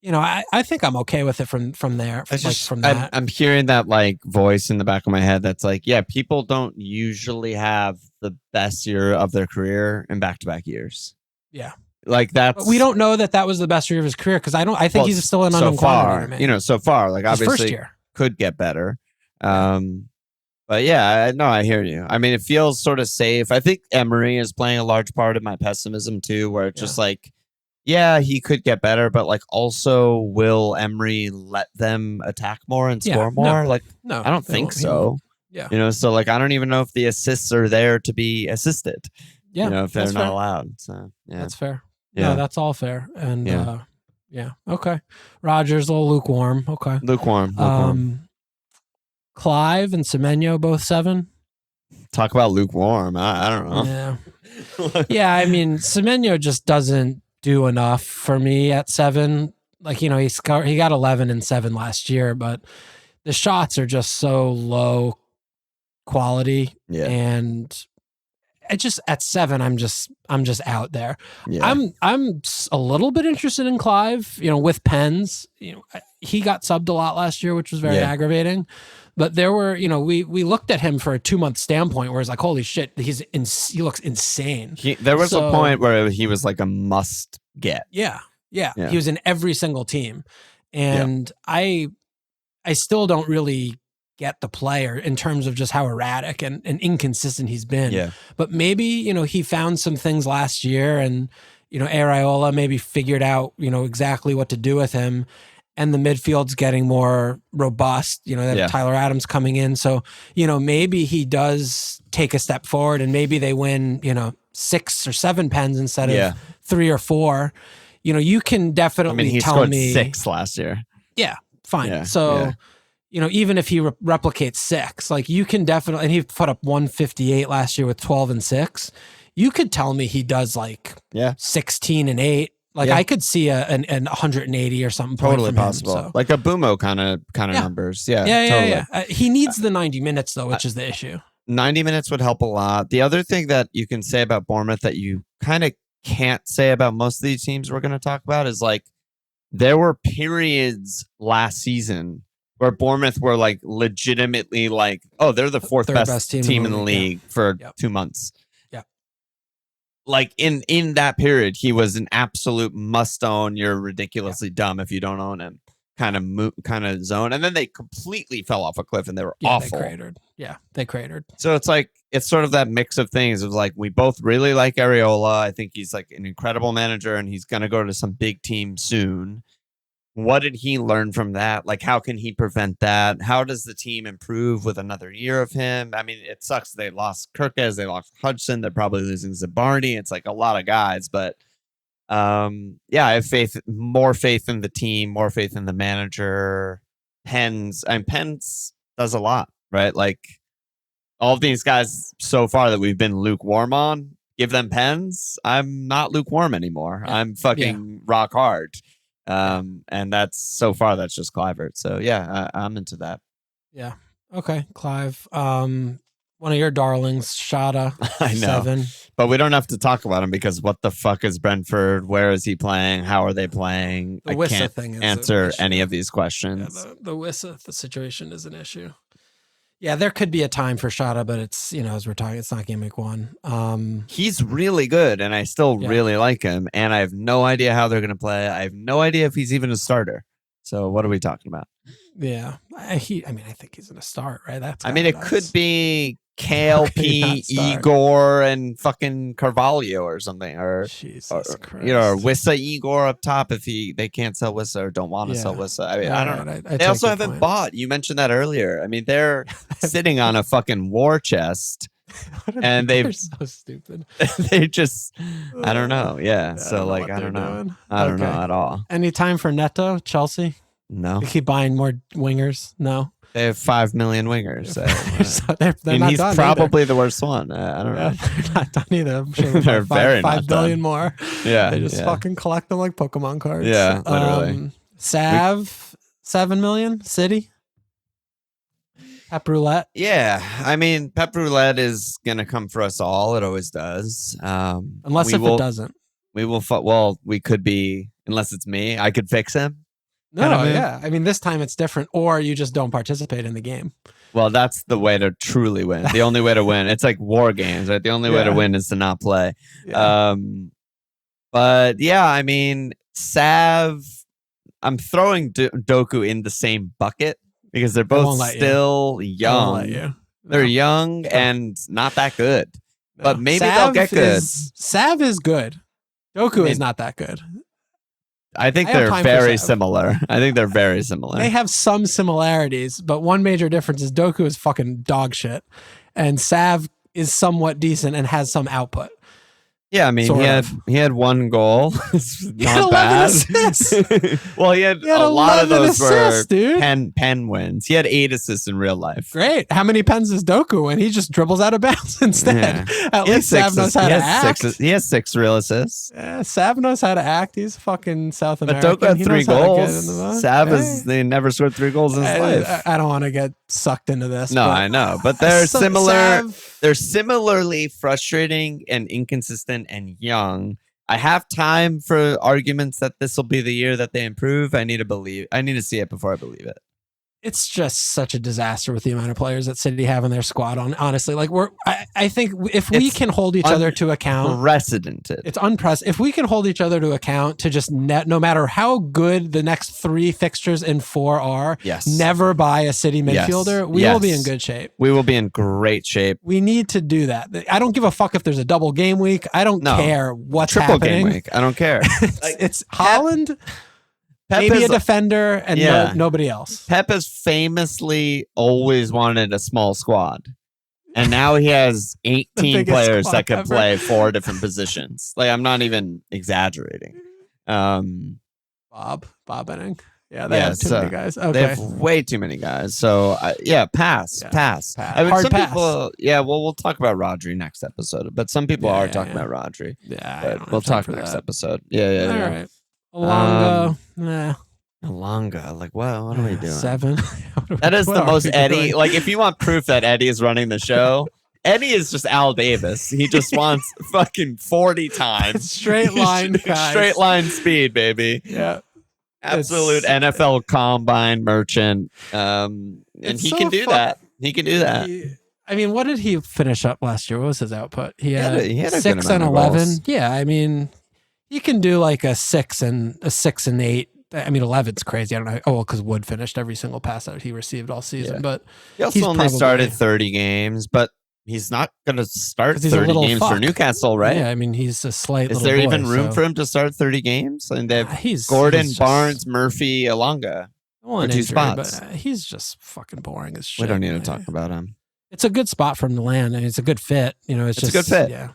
I think I'm okay with it from there. From that. I'm hearing that like voice in the back of my head that's like, people don't usually have the best year of their career in back-to-back years. Yeah. Like that's, but we don't know that was the best year of his career, because I think he's still an unknown quantity. So far, like his obviously first year could get better. But I hear you. I mean, it feels sort of safe. I think Emery is playing a large part of my pessimism too, where it's just like, he could get better, but like also will Emery let them attack more and score more? No, I don't think so. Yeah. So like I don't even know if the assists are there to be assisted. Yeah. If they're not allowed. So that's fair. Yeah. No, that's all fair. And okay. Rogers, a little lukewarm. Okay. Lukewarm. Clive and Semenyo both 7. Talk about lukewarm. I don't know. Yeah. Yeah, I mean, Semenyo just doesn't do enough for me at 7. Like, he got 11 and 7 last year, but the shots are just so low quality. Yeah. And it just at 7, I'm just out there. Yeah. I'm a little bit interested in Clive, with pens. He got subbed a lot last year, which was very aggravating. But there were, we looked at him for a 2-month standpoint where it's like, holy shit, he looks insane. There was a point where he was like a must get. Yeah. He was in every single team. And I still don't really get the player in terms of just how erratic and inconsistent he's been. Yeah. But maybe, he found some things last year, and, Ariola maybe figured out, exactly what to do with him. And the midfield's getting more robust. They have Tyler Adams coming in. So, maybe he does take a step forward, and maybe they win, 6 or 7 pens instead of 3 or 4. You can definitely he tell scored me 6 last year. Yeah, fine. Yeah, so, even if he replicates 6, like you can definitely, and he put up 158 last year with 12 and 6. You could tell me he does like 16 and 8. Like I could see an 180 or something. Totally possible. Him, so. Like a Bumo kind of numbers. Yeah. He needs the 90 minutes though, which is the issue. 90 minutes would help a lot. The other thing that you can say about Bournemouth that you kind of can't say about most of these teams we're going to talk about is like there were periods last season where Bournemouth were like legitimately like, oh, they're the 4th best team in the league for 2 months. Like in that period, he was an absolute must own. You're ridiculously dumb if you don't own him kind of zone. And then they completely fell off a cliff and they were awful. They cratered. So it's like, it's sort of that mix of things. It was like, we both really like Ariola. I think he's like an incredible manager and he's going to go to some big team soon. What did he learn from that? Like, how can he prevent that? How does the team improve with another year of him? I mean, it sucks. They lost Kirkes. They lost Hudson. They're probably losing Zabarny. It's like a lot of guys, but I have more faith in the team, more faith in the manager. Pens does a lot, right? Like all of these guys so far that we've been lukewarm on give them pens, I'm not lukewarm anymore. I'm fucking rock hard. And that's just Clivert. So yeah, I'm into that. Yeah. Okay, Clive. One of your darlings, Shada. I know. 7. But we don't have to talk about him because what the fuck is Brentford? Where is he playing? How are they playing? The I Wissa can't thing is answer any of these questions. Yeah, the Wissa situation is an issue. Yeah, there could be a time for Shada, but it's, as we're talking, it's not game week 1. He's really good, and I still really like him, and I have no idea how they're going to play. I have no idea if he's even a starter. So what are we talking about? Yeah. I think he's going to start, right? It could be KLP, Igor, and fucking Carvalho or something, or Jesus Christ. Or Wissa Igor up top if they can't sell Wissa or don't want to sell Wissa. I don't know. They also haven't bought. You mentioned that earlier. They're sitting on a fucking war chest, and they're so stupid. They just, I don't know. Yeah. So I don't know. I don't know at all. Any time for Neto, Chelsea? No. They keep buying more wingers? No. They have 5 million wingers. So, they're not he's done probably the worst one. I don't know. They're not done either. I'm sure they're very 5 billion more. Yeah. They just fucking collect them like Pokemon cards. Yeah, literally. Sav, 7 million, City. Pep Roulette. Yeah. Pep Roulette is going to come for us all. It always does. Unless it doesn't. We will, we could be, unless it's me, I could fix him. No, yeah. This time it's different, or you just don't participate in the game. Well, that's the way to truly win. The only way to win. It's like war games, right? The only way to win is to not play. Yeah. But yeah, Sav, I'm throwing Doku in the same bucket because they're both still young. They're young and not that good. No. But maybe they'll get good. Sav is good. Doku is not that good. I think they're very similar. They have some similarities, but one major difference is Doku is fucking dog shit, and Sav is somewhat decent and has some output. Yeah, he had 1 goal. Not bad. Well, he had a lot of those assists, were pen wins. He had 8 assists in real life. Great. How many pens is Doku? And he just dribbles out of bounds instead. Yeah. At least Sav knows how to act. He has 6 real assists. Yeah, Sav knows how to act. He's fucking South American. But Doku had 3 goals. Sav they never scored 3 goals in his life. I don't want to get sucked into this. No, I know. But they're similar. They're similarly frustrating and inconsistent and young. I have time for arguments that this will be the year that they improve. I need to see it before I believe it. It's just such a disaster with the amount of players that City have in their squad. Honestly, I think if we can hold each other to account, unprecedented. It's unprecedented. If we can hold each other to account to just no matter how good the next 3 fixtures in 4 are, never buy a City midfielder. We will be in good shape. We will be in great shape. We need to do that. I don't give a fuck if there's a double game week. I don't care what's triple happening. Game week. I don't care. it's Holland. Maybe a defender and nobody else. Pep has famously always wanted a small squad. And now he has 18 players that could play 4 different positions. I'm not even exaggerating. Bob Benning. Yeah, they have too many guys. Okay. They have way too many guys. So, pass. Hard pass. People, we'll talk about Rodri next episode. But some people are talking about Rodri. Yeah, we'll talk next episode. Yeah. All right. Alonga, Alonga, what are we doing? 7. That is the most Eddie. If you want proof that Eddie is running the show, Eddie is just Al Davis. He just wants fucking 40 times. Straight line, guys. Straight line speed, baby. Yeah. Absolute NFL combine merchant. And he can do that. He can do that. What did he finish up last year? What was his output? He had a 6 and 11. Yeah, he can do a 6 and 8. 11's crazy. I don't know. Oh, because Wood finished every single pass out he received all season. But he also only started 30 games, but he's not going to start 30 games for Newcastle, right? Yeah, he's a slight. Is there even room for him to start 30 games? And they have Gordon, Barnes, Murphy, Alonga. 2 spots. But he's just fucking boring as shit. We don't need to talk about him. It's a good spot for him to land, and it's a good fit. It's just a good fit. Yeah.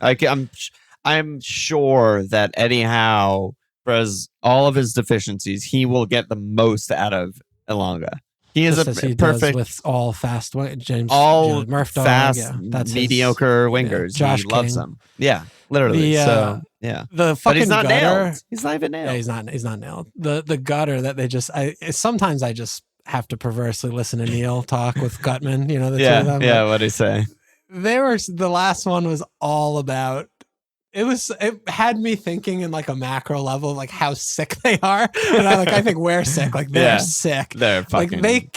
I'm sure that Eddie Howe, for all of his deficiencies, he will get the most out of Elonga. He is just as he does with all fast James Murph dog, fast that's mediocre wingers. Josh he loves King. them. Yeah, literally. So yeah, the fucking but he's not gutter. Nailed. He's not even nailed. Yeah, he's not nailed. The gutter that they just. Sometimes I just have to perversely listen to Neil talk with Gutman. You know, the two of them. Yeah. What'd he say? The last one was all about. It had me thinking in like a macro level, like how sick they are, and I think we're sick. Like they're sick. They're fucking they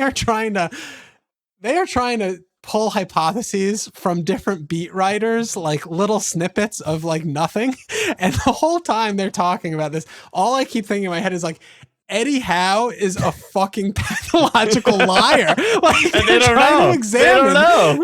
are trying to pull hypotheses from different beat writers, like little snippets of like nothing, and the whole time they're talking about this, all I keep thinking in my head is like, Eddie Howe is a fucking pathological liar. Like, and they don't know.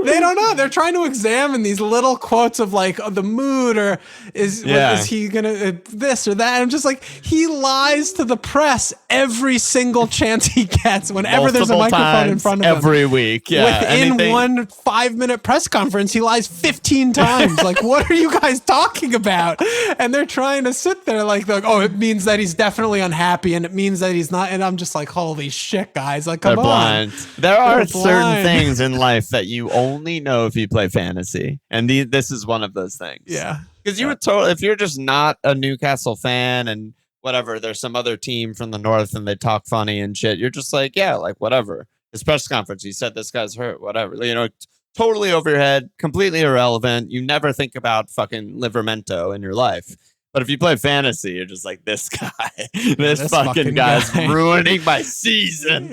They don't know. They're trying to examine these little quotes of like the mood, or is he gonna this or that? And I'm just like, he lies to the press every single chance he gets whenever there's a microphone in front of him. Every week, Within one 5-minute press conference, he lies 15 times. Like, what are you guys talking about? And they're trying to sit there like, oh, it means that he's definitely unhappy, and it means that he's not, and I'm just like, holy shit, guys, like, come They're on. Blind. There are certain things in life that you only know if you play fantasy, and this is one of those things. Yeah, because you would if you're just not a Newcastle fan and whatever, there's some other team from the north and they talk funny and shit, you're just like, yeah, like whatever. His press conference, he said this guy's hurt, whatever, you know, totally over your head, completely irrelevant. You never think about fucking Livermento in your life. But if you play fantasy, you're just like, this guy, this fucking guy's ruining my season.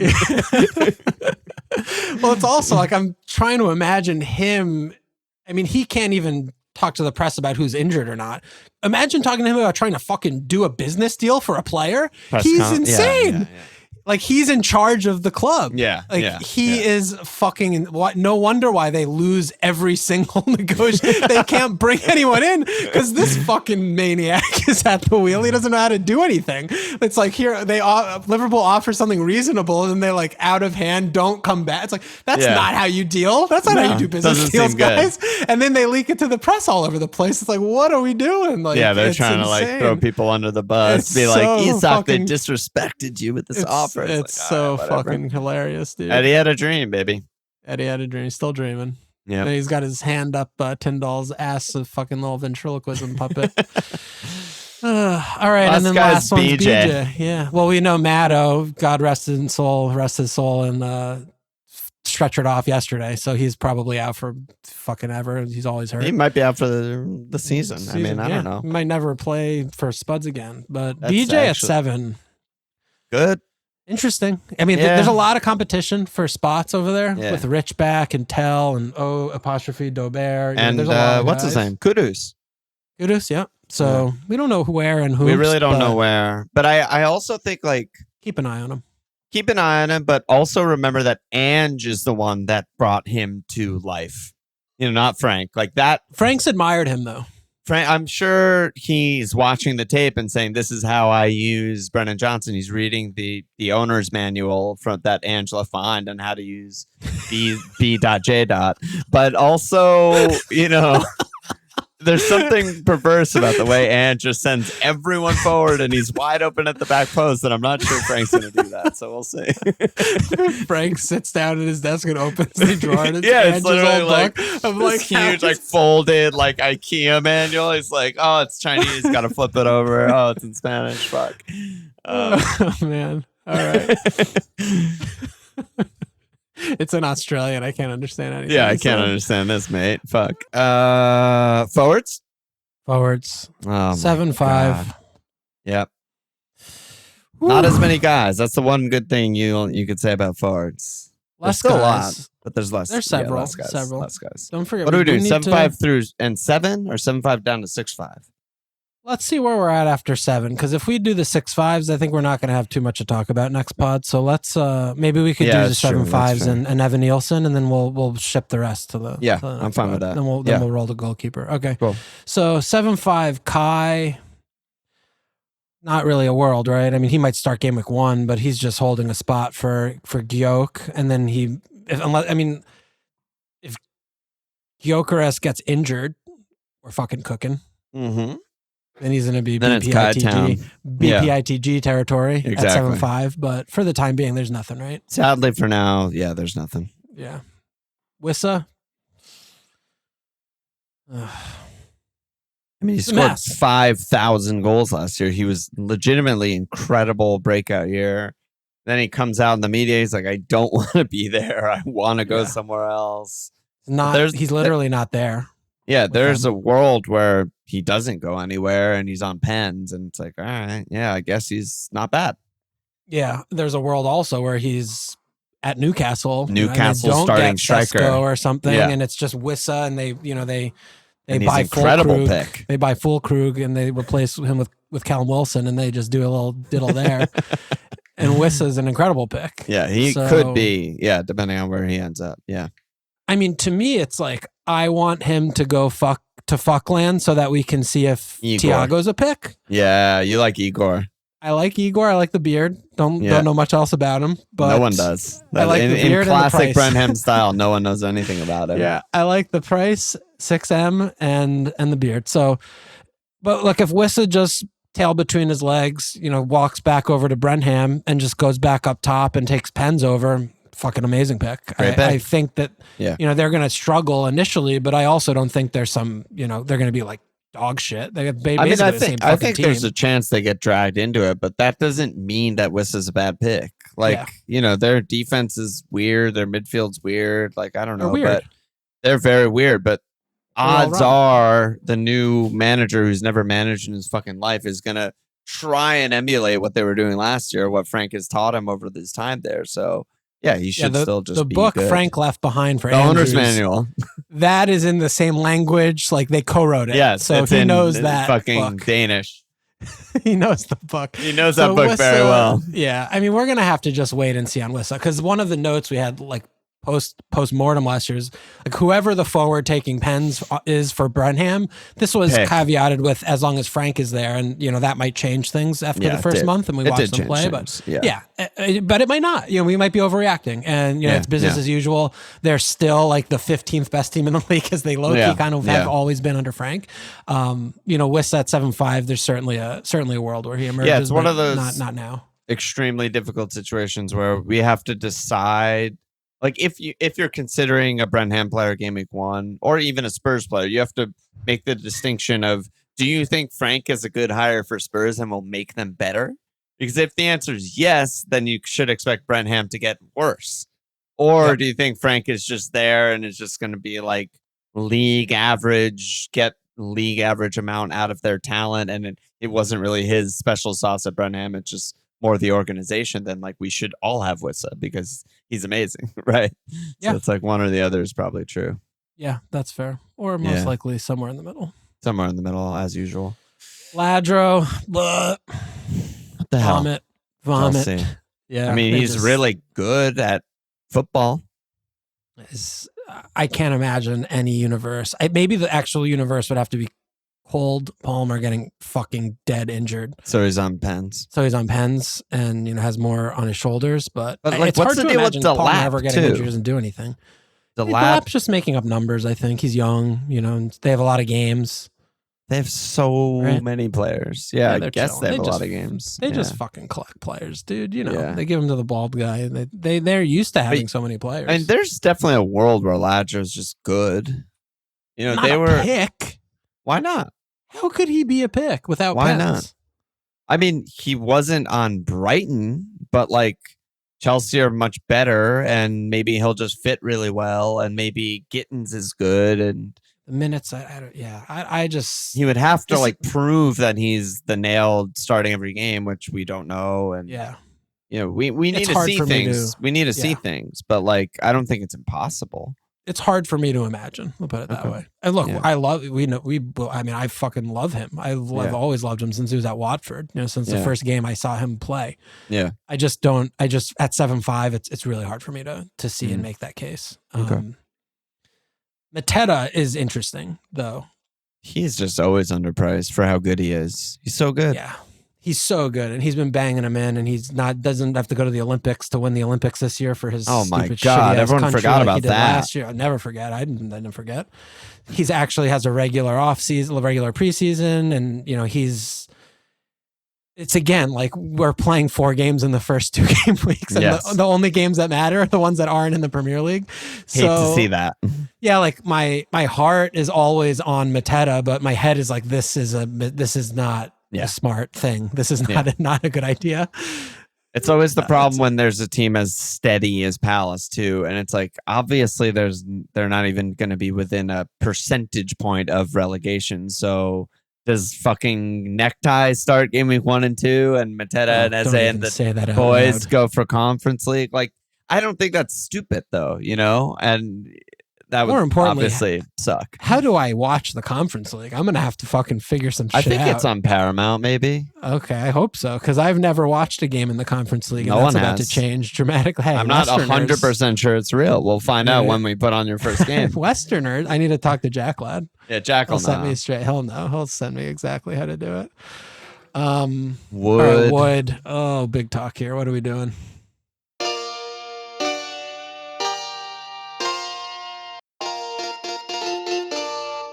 Well, it's also like, I'm trying to imagine him. I mean, he can't even talk to the press about who's injured or not. Imagine talking to him about trying to fucking do a business deal for a player. He's insane. Yeah. Like, he's in charge of the club. He is fucking. No wonder why they lose every single negotiation. They can't bring anyone in because this fucking maniac is at the wheel. He doesn't know how to do anything. It's like, here Liverpool offers something reasonable, and they like, out of hand, don't come back. It's like, that's not how you deal. That's not how you do business deals, guys. And then they leak it to the press all over the place. It's like, what are we doing? Like, they're trying to like throw people under the bus. Be like, Isak, they disrespected you with this offer. It's like, so fucking hilarious, dude. Eddie had a dream, baby. Eddie had a dream. He's still dreaming. Yeah, he's got his hand up Tyndall's ass, a fucking little ventriloquism puppet. All right, and then last one's BJ. Yeah. Well, we know Maddo, God rest his soul, and stretchered off yesterday, so he's probably out for fucking ever. He's always hurt. He might be out for the season. I mean, I don't know. He might never play for Spuds again. But that's BJ at 7. Good. Interesting. I mean, there's a lot of competition for spots over there with Rich back and Tell and Dobert. And there's a lot of what's his name? Kudus, yeah. So we don't know where and who. We really don't know where. But I also think, like, keep an eye on him. Keep an eye on him, but also remember that Ange is the one that brought him to life. You know, not Frank. Like that. Frank's admired him, though. Frank, I'm sure he's watching the tape and saying, this is how I use Brennan Johnson. He's reading the owner's manual from that Angela find on how to use B.J. But also, you know, there's something perverse about the way Ange just sends everyone forward and he's wide open at the back post, and I'm not sure Frank's going to do that, so we'll see. Frank sits down at his desk and opens the drawer, and it's literally old like, book of like huge, like folded, like IKEA manual. He's like, oh, it's Chinese, got to flip it over. Oh, it's in Spanish. Fuck. Oh, man. All right. It's in Australian. I can't understand anything. Yeah, I can't understand this, mate. Fuck. Forwards. Oh, 7-5. Yep. Woo. Not as many guys. That's the one good thing you could say about forwards. Less there's still guys. A lot, but there's less. There's several. Less guys. Don't forget. What do we do? 7-5 through and 7, or 7-5 down to 6-5? Let's see where we're at after 7, because if we do the 6-5s, I think we're not going to have too much to talk about next pod. So let's maybe we could do the 7-5s and Evan Nielsen, and then we'll ship the rest to the. Yeah, to the I'm fine with that. Then we'll roll the goalkeeper. Okay, cool. So 7-5 Kai. Not really a world, right? I mean, he might start game week 1, but he's just holding a spot for Gyök, and then if Gyökeres gets injured, we're fucking cooking. Mm-hmm. Then he's going to be Then it's BPITG territory Exactly. at 7.5. But for the time being, there's nothing, right? Sadly for now, yeah, there's nothing. Yeah. Wissa. I mean, he scored 5,000 goals last year. He was legitimately incredible breakout year. Then he comes out in the media. He's like, I don't want to be there. I want to go somewhere else. He's literally not there. Yeah, there's a world where he doesn't go anywhere and he's on pens. And it's like, all right, yeah, I guess he's not bad. Yeah, there's a world also where he's at Newcastle. Newcastle starting striker or something. Yeah. And it's just Wissa and they buy incredible pick. They buy Fulkrug and they replace him with Callum Wilson and they just do a little diddle there. And Wissa's an incredible pick. Yeah, he could be. Yeah, depending on where he ends up. Yeah. I mean, to me, it's like I want him to go fuckland so that we can see if Thiago's a pick. Yeah, you like Igor. I like Igor. I like the beard. Don't know much else about him. But no one does. I like the beard in classic Brenham style. No one knows anything about it. Yeah, I like the price, 6M, and the beard. So, but look, if Wissa just tail between his legs, walks back over to Brenham and just goes back up top and takes pens over. Fucking amazing pick. I think that they're going to struggle initially, but I also don't think there's some they're going to be like dog shit. They have I think there's a chance they get dragged into it, but that doesn't mean that Wissa's a bad pick. Like their defense is weird, their midfield's weird. Like I don't know, but they're very weird. But odds are the new manager who's never managed in his fucking life is going to try and emulate what they were doing last year, what Frank has taught him over this time there. So. Yeah, he should still just the be book good. Frank left behind for the Andrews, owner's manual. That is in the same language, like they co-wrote it. Yeah, so he knows that fucking book. Danish. He knows the book. He knows that book very well. Yeah, I mean, we're gonna have to just wait and see on Wissa because one of the notes we had like post-mortem last year is like whoever the forward taking pens is for Brenham, this was caveated with as long as Frank is there, and that might change things after the first month and we watch them play, but but it might not. We might be overreacting, and it's business as usual. They're still like the 15th best team in the league because they low-key kind of have always been under Frank. With that 7.5, there's certainly a world where he emerges. Yeah, it's one of those not now. Extremely difficult situations where we have to decide. Like if you're considering a Brenham player game week 1 or even a Spurs player, you have to make the distinction of, do you think Frank is a good hire for Spurs and will make them better? Because if the answer is yes, then you should expect Brenham to get worse. Or do you think Frank is just there and is just going to be like league average, get league average amount out of their talent, and it wasn't really his special sauce at Brenham, it's just more the organization, then like we should all have Wissa because he's amazing, right? Yeah. So it's like one or the other is probably true. Yeah, that's fair. Or most likely somewhere in the middle. Somewhere in the middle, as usual. Ladro, what the hell? Vomit. Yeah. I mean, he's really good at football. I can't imagine any universe. Maybe the actual universe would have to be Cold Palmer getting fucking dead injured. So he's on pens. And has more on his shoulders. But like, it's hard to imagine Palmer ever getting too? injured and do anything. Delap's just making up numbers, I think. He's young, and they have a lot of games. They have so many players. Yeah, I guess they have a lot of games. They just fucking collect players, dude. They give them to the bald guy. They're used to having so many players. And there's definitely a world where Ladro's just good. Not a pick. Why not? How could he be a pick without pens? Not? I mean, he wasn't on Brighton, but like Chelsea are much better, and maybe he'll just fit really well, and maybe Gittins is good, and the minutes. I just he would have to prove that he's the nailed starting every game, which we don't know, and we need to see things. We need to see things, but like I don't think it's impossible. It's hard for me to imagine. We'll put it that way. And look, I fucking love him. I've always loved him since he was at Watford. Since the first game I saw him play. Yeah. I just at 7.5, it's really hard for me to see and make that case. Mateta is interesting though. He's just always underpriced for how good he is. He's so good. Yeah. He's so good, and he's been banging him in, and doesn't have to go to the Olympics to win the Olympics this year for his. Oh my stupid, God! Everyone country forgot like about he did that. last year. I never forget. I didn't forget. He's actually has a regular off season, regular preseason, and it's again like we're playing 4 games in the first 2 game weeks, and Yes. the only games that matter are the ones that aren't in the Premier League. Hate to see that. Yeah, like my heart is always on Mateta, but my head is like, this is not a smart thing. This is not a good idea. It's always the problem when there's a team as steady as Palace too, and it's like obviously they're not even going to be within a percentage point of relegation. So does fucking Necktie start game week 1 and 2, and Mateta and Eze and the boys go for Conference League? Like, I don't think that's stupid though, and that would obviously suck. How do I watch the Conference League? I'm gonna have to fucking figure some shit out. I think it's on Paramount, maybe. Okay, I hope so, because I've never watched a game in the Conference League. And that's about to change dramatically. Hey, I'm not 100% sure it's real. We'll find out when we put on your first game. Westerners, I need to talk to Jack Lad. Yeah, Jack will set me straight. He'll know. He'll send me exactly how to do it. Wood. Oh, big talk here. What are we doing?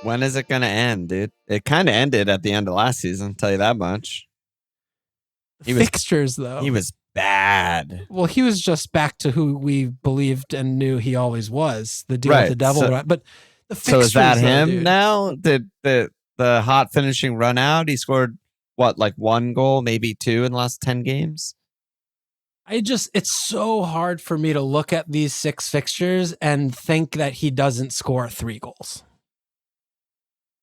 When is it going to end, dude? It kind of ended at the end of last season, I'll tell you that much. Fixtures, though. He was bad. Well, he was just back to who we believed and knew he always was, the dude with the devil. But the fixtures, so is that him dude? now? Did the hot finishing run out? He scored, like 1 goal, maybe 2 in the last 10 games? It's so hard for me to look at these 6 fixtures and think that he doesn't score 3 goals.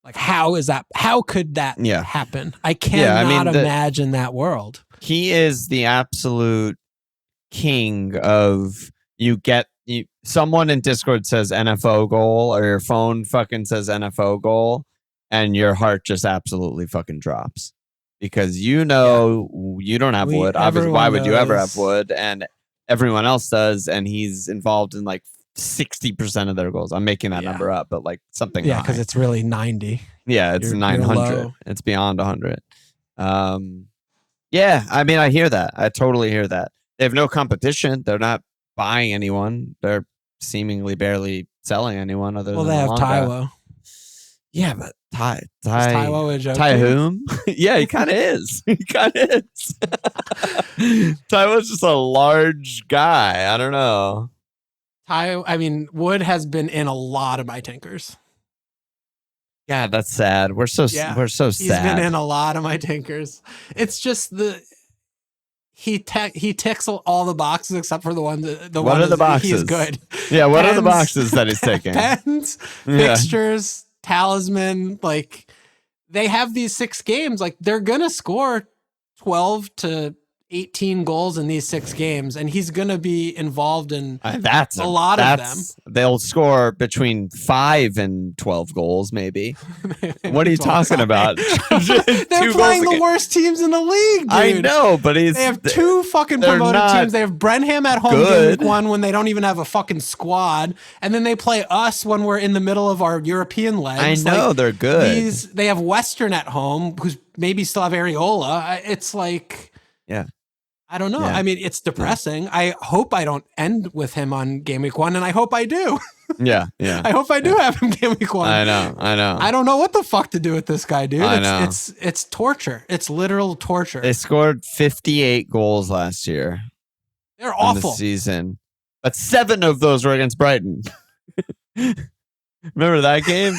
Like, how could that happen? I cannot imagine that world. He is the absolute king of someone in Discord says NFO goal, or your phone fucking says NFO goal, and your heart just absolutely fucking drops. Because you don't have Wood. Obviously, why would you ever have Wood? And everyone else does, and he's involved in like 60% of their goals. I'm making that number up, but like something. Yeah, because it's really 90. Yeah, it's 900. It's beyond 100. Yeah, I mean, I hear that. I totally hear that. They have no competition. They're not buying anyone. They're seemingly barely selling anyone other than they have Taiwo. Yeah, but Taiwo whom? Yeah, he kind of is. He kind of is. Taiwo's just a large guy. I don't know. Wood has been in a lot of my tinkers. Yeah, that's sad. We're so sad. He's been in a lot of my tinkers. It's just he ticks all the boxes except for the one what are the boxes? He's good. Yeah, what are the boxes that he's taking? Pens, fixtures, talisman. Like, they have these 6 games. Like, they're gonna score 12 to 18 goals in these 6 games, and he's going to be involved in a lot of them. They'll score between 5 and 12 goals, maybe. What are you talking about? They're playing the worst teams in the league, dude. I know, but they have 2 fucking promoted teams. They have Brenham at home game week 1 when they don't even have a fucking squad, and then they play us when we're in the middle of our European legs. I know, they're good. They have Western at home, who's maybe still have Areola. It's like... Yeah. I don't know. Yeah. I mean, it's depressing. Yeah. I hope I don't end with him on game week 1, and I hope I do. Yeah. I hope I do have him game week 1. I know. I don't know what the fuck to do with this guy, dude. I know. It's torture. It's literal torture. They scored 58 goals last year. They're awful. In the season. But 7 of those were against Brighton. Remember that game?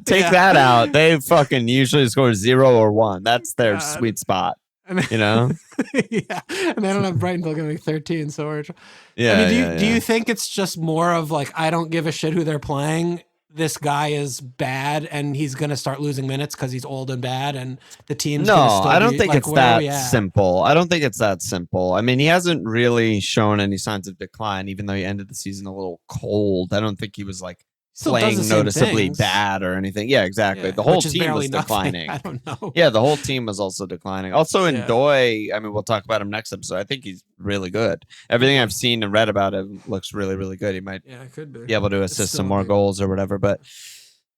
Take that out. They fucking usually score 0 or 1. That's their sweet spot. Yeah, and they don't have Brighton till game week 13. So we're do you think it's just more of like, I don't give a shit who they're playing? This guy is bad, and he's gonna start losing minutes because he's old and bad, and the team's I don't think it's that simple. I don't think it's that simple. I mean, he hasn't really shown any signs of decline, even though he ended the season a little cold. I don't think he was like playing noticeably bad or anything. Yeah, exactly. The whole team was declining. I don't know. Yeah, the whole team was also declining. Also, in Doi, I mean, we'll talk about him next episode. I think he's really good. Everything I've seen and read about him looks really, really good. He might could be able to assist some more goals or whatever. But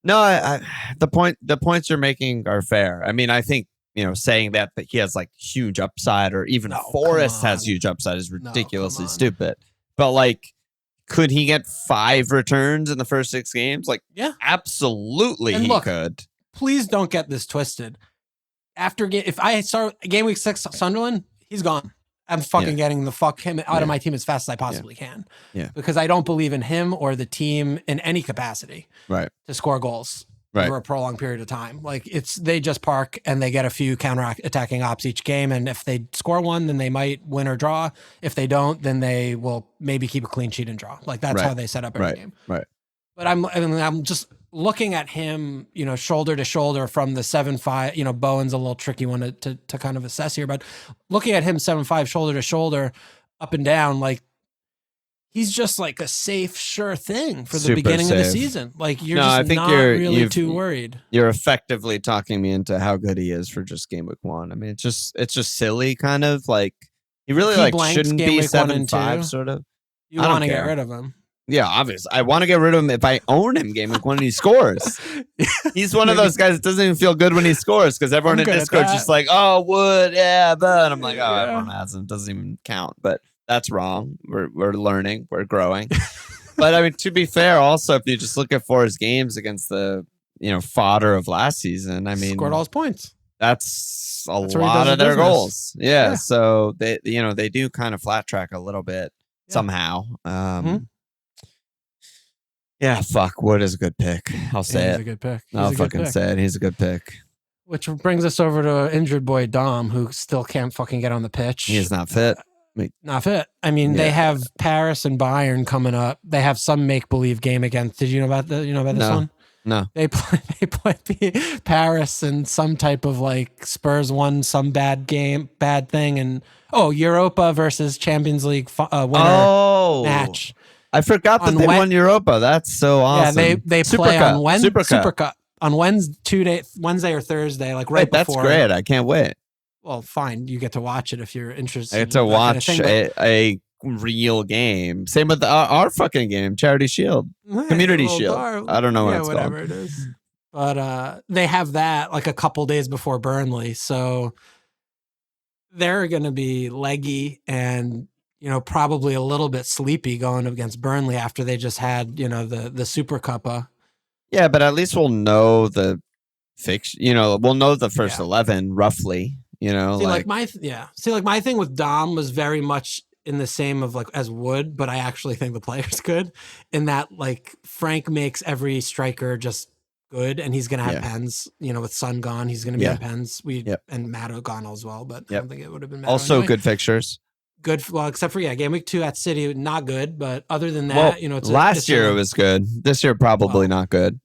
no, the points you're making are fair. I mean, I think saying that he has like huge upside, or even Forrest has huge upside is ridiculously stupid. But like, could he get 5 returns in the first 6 games? Like, yeah, absolutely he could. Please don't get this twisted. If I start game week 6 Sunderland, he's gone. I'm fucking getting the fuck him out of my team as fast as I possibly can. Yeah. Because I don't believe in him or the team in any capacity. Right. To score goals. Right. Over a prolonged period of time. Like they just park and they get a few counter attacking ops each game. And if they score one, then they might win or draw. If they don't, then they will maybe keep a clean sheet and draw. Like that's how they set up every game. Right. But I'm just looking at him, shoulder to shoulder from the 7-5, Bowen's a little tricky one to kind of assess here, but looking at him 7-5 shoulder to shoulder up and down, like he's just like a safe, sure thing for the beginning of the season. Like you're not really too worried. You're effectively talking me into how good he is for just game week 1. I mean, it's just silly, kind of like he really shouldn't be 7-5 sort of. You want to get rid of him. Yeah, obviously. I want to get rid of him if I own him game week 1 and he scores. He's one of those guys that doesn't even feel good when he scores because everyone in Discord's just like, oh, Wood, but I'm like, everyone has him. Doesn't even count. But that's wrong. We're learning. We're growing. But I mean, to be fair, also, if you just look at his games against the fodder of last season, I mean, scored all his points. That's a lot of their goals. Yeah. So they do kind of flat track a little bit somehow. Yeah, fuck. Wood is a good pick. I'll say He's a good pick. I'll fucking say it. He's a good pick. Which brings us over to injured boy Dom, who still can't fucking get on the pitch. He's not fit. Not fit. I mean, they have Paris and Bayern coming up. They have some make believe game against. Did you know about this one? No. They play Paris and some type of like Spurs won some bad thing, and Europa versus Champions League winner match. I forgot that they won Europa. That's so awesome. Yeah, they play on Wednesday. Super Cup on Wednesday or Thursday, like right before. That's great. I can't wait. Well, fine. You get to watch it if you're interested. I get to watch a real game. Same with our fucking game, Charity Shield, Community Shield. I don't know what it's whatever called. It is. But they have that like a couple days before Burnley, so they're going to be leggy and probably a little bit sleepy going against Burnley after they just had the Super Cuppa. Yeah, but at least we'll know the fix. We'll know the first 11 roughly. See, my thing with Dom was very much in the same of like as Wood, but I actually think the player's good in that like Frank makes every striker just good, and he's gonna have pens. With Son gone, he's gonna be on pens. And Matto gone as well, but I don't think it would have been Matto also anyway. Good fixtures. Good, well, except for game week 2 at City, not good. But other than that, it's last year it was good. This year probably not good.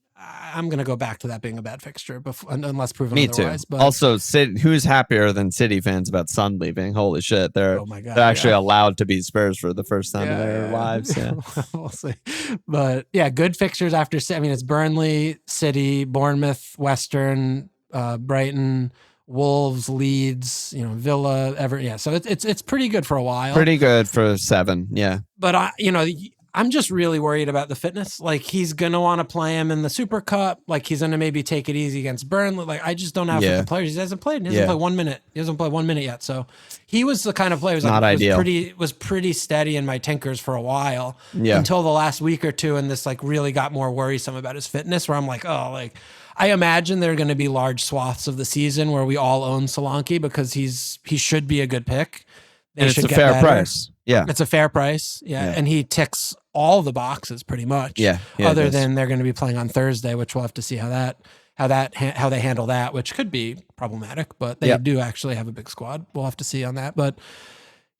I'm gonna go back to that being a bad fixture, unless proven Me otherwise. Too. But also, who's happier than City fans about Son leaving? Holy shit, they're actually allowed to beat Spurs for the first time in their lives. Yeah, we'll see. But good fixtures after. I mean, it's Burnley, City, Bournemouth, Western, Brighton, Wolves, Leeds, Villa, Everton. Yeah, so it's pretty good for a while. Pretty good for 7. Yeah, but I'm just really worried about the fitness. Like he's gonna want to play him in the Super Cup. Like he's gonna maybe take it easy against Burnley. Like I just don't have the players. He hasn't played. He hasn't played 1 minute. He hasn't played 1 minute yet. So he was the kind of player who was pretty steady in my tinkers for a while. Yeah. Until the last week or two, and this like really got more worrisome about his fitness. Where I'm like, I imagine there are going to be large swaths of the season where we all own Solanke because he should be a good pick. And it's a fair price. Yeah. It's a fair price. Yeah. And he ticks all the boxes pretty much. Yeah. Other than they're going to be playing on Thursday, which we'll have to see how they handle that, which could be problematic, but they do actually have a big squad. We'll have to see on that. But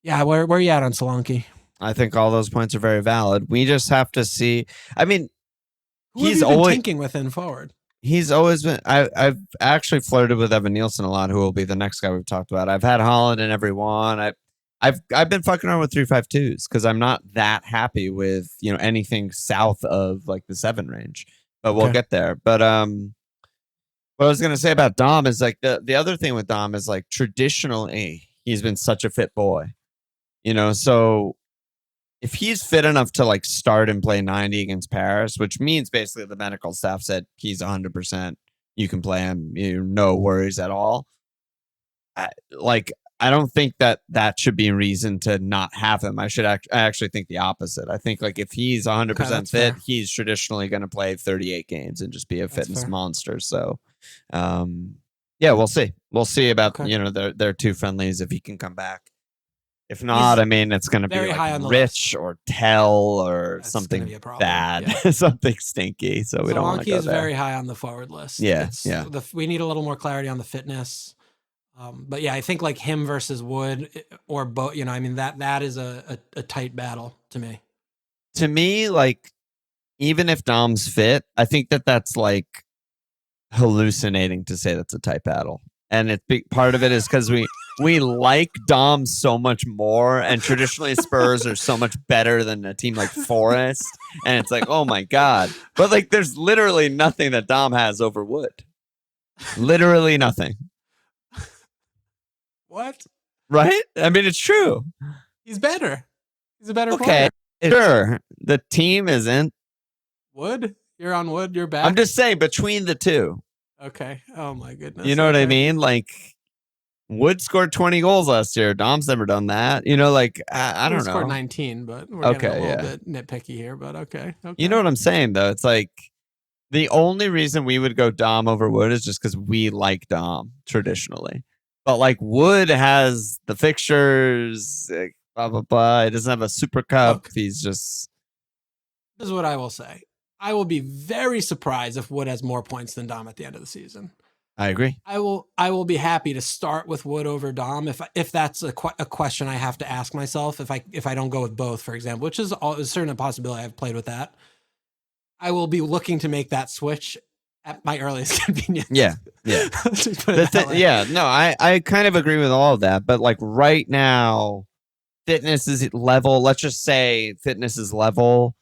yeah, where are you at on Solanke? I think all those points are very valid. We just have to see. I mean, he's always thinking within forward. He's always been. I've actually flirted with Evan Nielsen a lot, who will be the next guy we've talked about. I've had Holland in every one. I've been fucking around with 3-5-2s because I'm not that happy with anything south of like the 7 range. But we'll get there. But what I was gonna say about Dom is like the other thing with Dom is like traditionally he's been such a fit boy, so if he's fit enough to like start and play 90 against Paris, which means basically the medical staff said he's 100%, you can play him, no worries at all. I don't think that should be a reason to not have him. I actually think the opposite. I think like if he's 100% fit, fair. he's traditionally going to play 38 games and just be a fitness monster. So, yeah, we'll see. We'll see about their two friendlies if he can come back. If not, I mean, it's going to be like Rich or Tell or something bad, something stinky. So we don't want to go there. Solanke is very high on the forward list. Yeah, we need a little more clarity on the fitness. But yeah, I think like him versus Wood or both, I mean, that is a tight battle to me. To me, like, even if Dom's fit, I think that's like hallucinating to say that's a tight battle. And part of it is because we like Dom so much more, and traditionally Spurs are so much better than a team like Forest. And it's like, oh my God. But like, there's literally nothing that Dom has over Wood. Literally nothing. What? Right? I mean, it's true. He's better. He's a better player. Sure. The team isn't. Wood? You're on Wood. You're back. I'm just saying between the two. Okay. Oh my goodness. You know what I mean? Like, Wood scored 20 goals last year. Dom's never done that. I don't know. He scored 19, but we're getting a little bit nitpicky here, but okay. You know what I'm saying, though? It's like the only reason we would go Dom over Wood is just because we like Dom traditionally. But like Wood has the fixtures, blah, blah, blah. He doesn't have a super cup. Okay. He's just... This is what I will say. I will be very surprised if Wood has more points than Dom at the end of the season. I agree. I will be happy to start with Wood over Dom if that's a question I have to ask myself if I don't go with both, for example, which is a certain possibility. I've played with that. I will be looking to make that switch at my earliest convenience. Yeah. No, I kind of agree with all of that, but like right now, fitness is level. Let's just say fitness is level.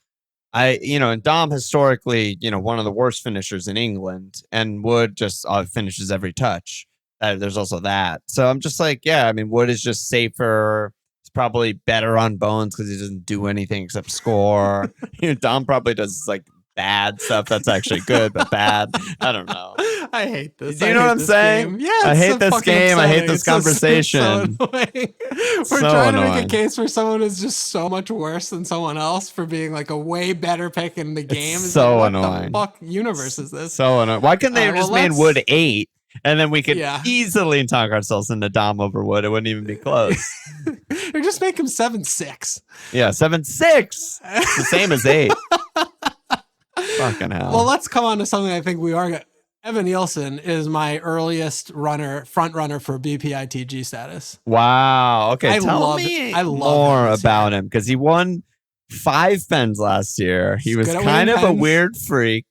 And Dom historically, one of the worst finishers in England, and Wood just finishes every touch. There's also that. So I'm just like, yeah, I mean, Wood is just safer. He's probably better on bones because he doesn't do anything except score. Dom probably does like bad stuff that's actually good, but bad. I don't know. I hate this. Do you know what I'm saying? Game. Yeah, I hate this game. Upsetting. I hate this conversation. We're trying to make a case for someone who's just so much worse than someone else for being like a way better pick in the game. It's so annoying. What the fuck universe is this? So annoying. Why couldn't they have just made Wood 8? And then we could easily talk ourselves into Dom over Wood. It wouldn't even be close. Or just make him 7-6. Yeah, 7-6. It's the same as 8. Fucking hell. Well, let's come on to something I think we are. Evan Nielsen is my earliest front runner for BPITG status. Wow. Okay, tell me more about him because he won 5 pens last year. He was kind of a weird freak.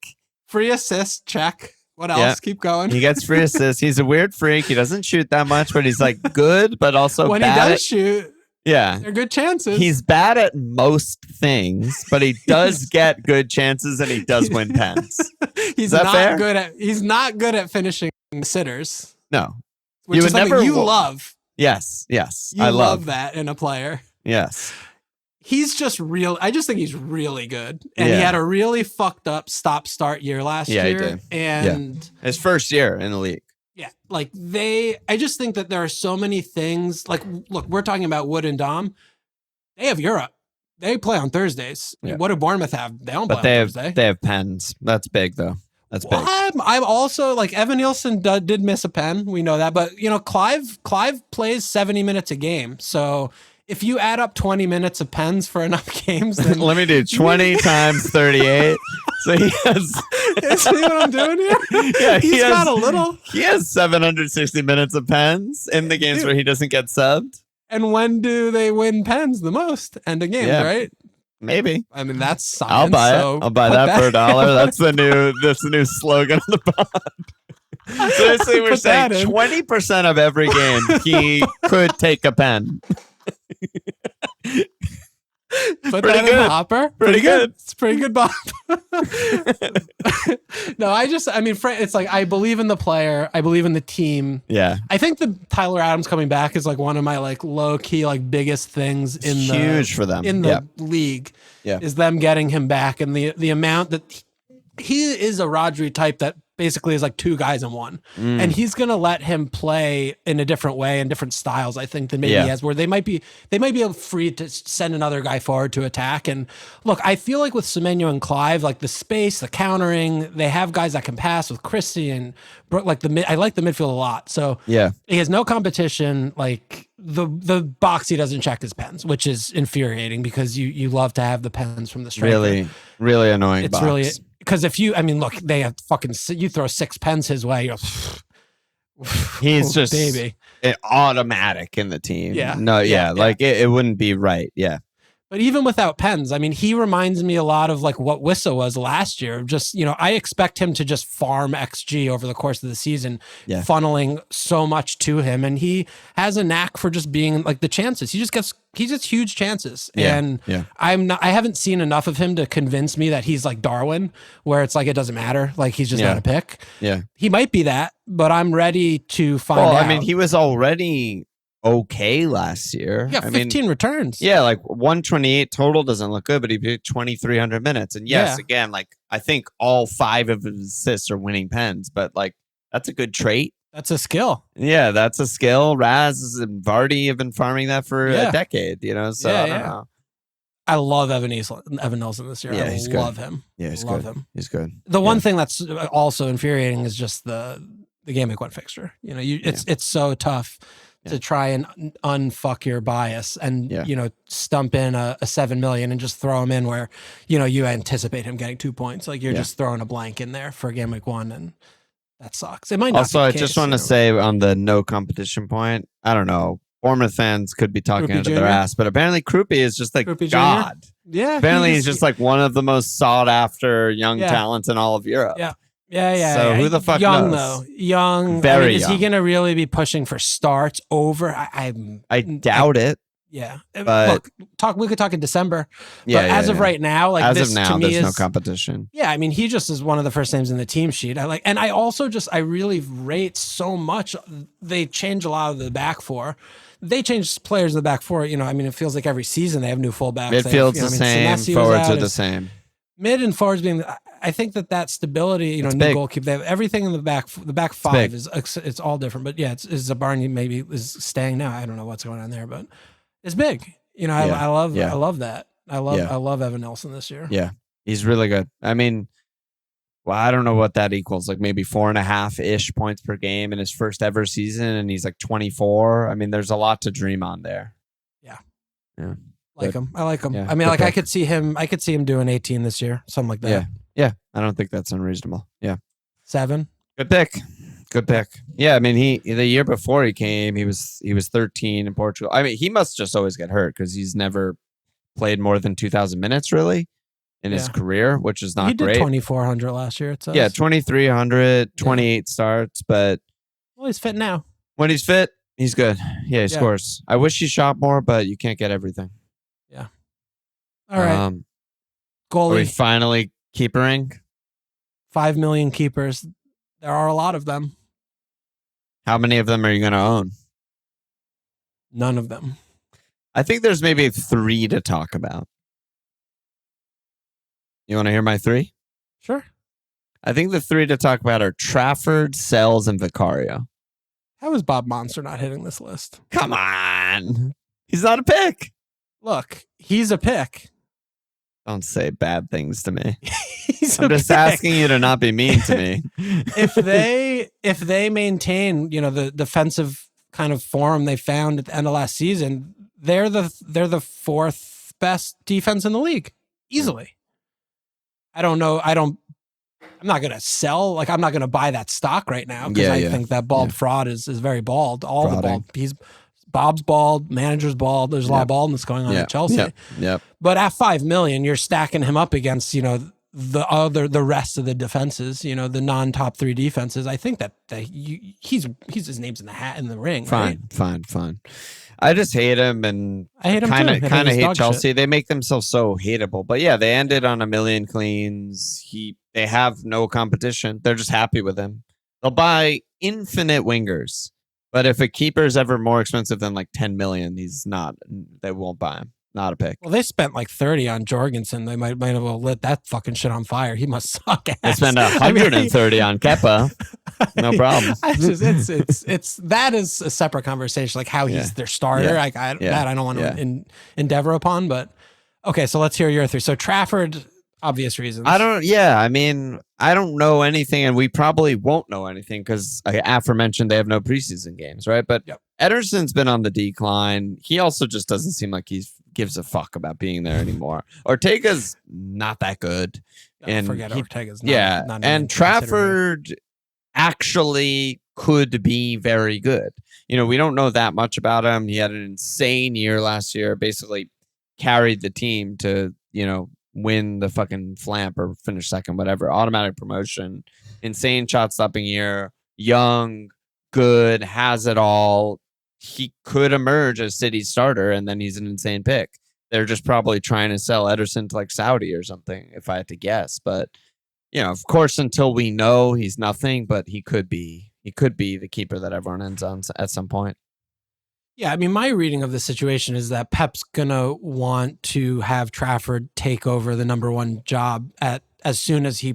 Free assist, check. What else? Yep. Keep going. He gets free assists. He's a weird freak. He doesn't shoot that much, but he's like good, but also when bad he does shoot. Yeah. They're good chances. He's bad at most things, but he does get good chances and he does win pens. He's not good at finishing sitters. No. Which is something you love. Yes. I love that in a player. Yes. He's just I just think he's really good. And he had a really fucked up stop-start year last year. He did. And his first year in the league. Yeah, like I just think that there are so many things. Like, look, we're talking about Wood and Dom. They have Europe. They play on Thursdays. Yeah. What do Bournemouth have? They don't play on Thursday. They have pens. That's big, though. That's big. I'm also like Evan Nielsen did miss a pen. We know that, but Clive plays 70 minutes a game. So if you add up 20 minutes of pens for enough games, then let me do 20 times 38. So he has. See what I'm doing here? Yeah, he's got a little. He has 760 minutes of pens in the games where he doesn't get subbed. And when do they win pens the most? End of games, right? Maybe. I mean, that's science. I'll buy it. I'll buy that for $1. That's the new slogan on the pod. So basically, we're saying 20% of every game he could take a pen. Put that in the hopper. Pretty good. It's pretty good, Bob. No, it's like I believe in the player. I believe in the team. Yeah. I think the Tyler Adams coming back is like one of my like low key like biggest things huge for them in the league. Yeah. Is them getting him back and the amount that he is a Rodri type that basically is like two guys in one. And he's going to let him play in a different way and different styles, I think, than maybe he has, where they might be free to send another guy forward to attack. And look, I feel like with Semenyo and Clive, like the space, the countering, they have guys that can pass with Christie and like I like the midfield a lot. So yeah, he has no competition. Like the box, he doesn't check his pens, which is infuriating because you love to have the pens from the striker. Really, really annoying. It's box. really, because look, they have you throw 6 pens his way, you're he's just baby automatic in the team. Yeah. No, yeah. Like it wouldn't be right. Yeah. But even without pens, I mean, he reminds me a lot of like what Wissa was last year. Just, I expect him to just farm XG over the course of the season, funneling so much to him. And he has a knack for just being like the chances. He gets huge chances. And I haven't seen enough of him to convince me that he's like Darwin, where it's like, it doesn't matter. Like he's just not a pick. Yeah. He might be that, but I'm ready to find out. I mean, he was already okay last year. Yeah, 15 returns. Yeah, like 128 total doesn't look good, but he played 2,300 minutes. And yes, again, like I think all 5 of his assists are winning pens, but like that's a good trait. That's a skill. Yeah, that's a skill. Raz and Vardy have been farming that for a decade, So I don't know. I love Evan Nelson this year. Yeah, I love him. Yeah, he's love good. him. He's good. The one thing that's also infuriating is just the Gameweek 1 fixture. It's so tough to try and unfuck your bias and, stump in a 7 million and just throw him in where, you anticipate him getting 2 points. Like you're just throwing a blank in there for Gameweek 1 and that sucks. It might not also, be the I case, just want to say on the no competition point, I don't know. Bournemouth fans could be talking Krupi under Jr.? their ass, but apparently Krupi is just like Krupi Jr.? God. Yeah. Apparently he's just like one of the most sought after young talents in all of Europe. Yeah. Yeah. So who the fuck young knows? Though. Young. Very is young. he going to really be pushing for starts over? I doubt it. Yeah. But look, we could talk in December. Yeah. But as of right now, like as this of now, to me there's no is competition. Yeah, I mean, he just is one of the first names in the team sheet. And I also I really rate so much. They change a lot of the back four. They change players in the back four. I mean, it feels like every season they have new fullbacks. Midfield's the same. Forwards are the same. Mid and forwards being, I think that stability, new goalkeeper, they have everything in the back. The back 5 it's all different. But yeah, it's Zabarni maybe is staying now. I don't know what's going on there, but it's big. I love that. I love Evan Nelson this year. Yeah, he's really good. I mean, well, I don't know what that equals. Like maybe 4.5-ish points per game in his first ever season, and he's like 24. I mean, there's a lot to dream on there. Yeah. I like him. Yeah, I mean, like I could see him doing 18 this year, something like that. Yeah. I don't think that's unreasonable. Yeah. 7. Good pick. Yeah, I mean, the year before he came, he was 13 in Portugal. I mean, he must just always get hurt because he's never played more than 2,000 minutes really in his career, which is not great. He did 2,400 last year. It says. Yeah, 2,300, 28 starts, but he's fit now. When he's fit, he's good. Yeah, he scores. I wish he shot more, but you can't get everything. Yeah. All right. Goalie. Are we finally keepering? 5 million keepers. There are a lot of them. How many of them are you going to own? None of them. I think there's maybe 3 to talk about. You want to hear my 3? Sure. I think the 3 to talk about are Trafford, Sells, and Vicario. How is Bob Monster not hitting this list? Come on. He's not a pick. Look, he's a pick. Don't say bad things to me. I'm just asking you to not be mean to me. If they maintain, the defensive kind of form they found at the end of last season, they're the 4th best defense in the league, easily. I don't know. I'm not gonna sell. Like I'm not gonna buy that stock right now because I think that bald fraud is very bald. All the bald. Bob's bald, manager's bald. There's a lot of baldness going on at Chelsea. Yep. But at 5 million, you're stacking him up against, the rest of the defenses, the non-top 3 defenses. I think that he's his name's in the hat in the ring. Fine. I just hate him, and I hate him kind of hate Chelsea. Shit. They make themselves so hateable. But yeah, they ended on 1 million cleans. They have no competition. They're just happy with him. They'll buy infinite wingers. But if a keeper is ever more expensive than like 10 million, they won't buy him. not a pick. Well, they spent like 30 on Jorgensen. They might have well lit that fucking shit on fire. He must suck ass. They spent 130 on Kepa. No problem. It's that is a separate conversation. Like how he's their starter. That I don't want to endeavor upon. But okay, so let's hear your three. So Trafford, obvious reasons. I don't know anything, and we probably won't know anything because aforementioned they have no preseason games, right? But Ederson's been on the decline. He also just doesn't seem like he gives a fuck about being there anymore. Ortega's not that good. Forget Ortega's not and Trafford actually could be very good. We don't know that much about him. He had an insane year last year, basically carried the team to, win the fucking flamp or finish second, whatever, automatic promotion, insane shot stopping year, young, good, has it all. He could emerge as City's starter, and then he's an insane pick. They're just probably trying to sell Ederson to like Saudi or something, if I had to guess. But, of course, until we know, he's nothing, but he could be the keeper that everyone ends on at some point. Yeah, I mean, my reading of the situation is that Pep's going to want to have Trafford take over the number one job as soon as he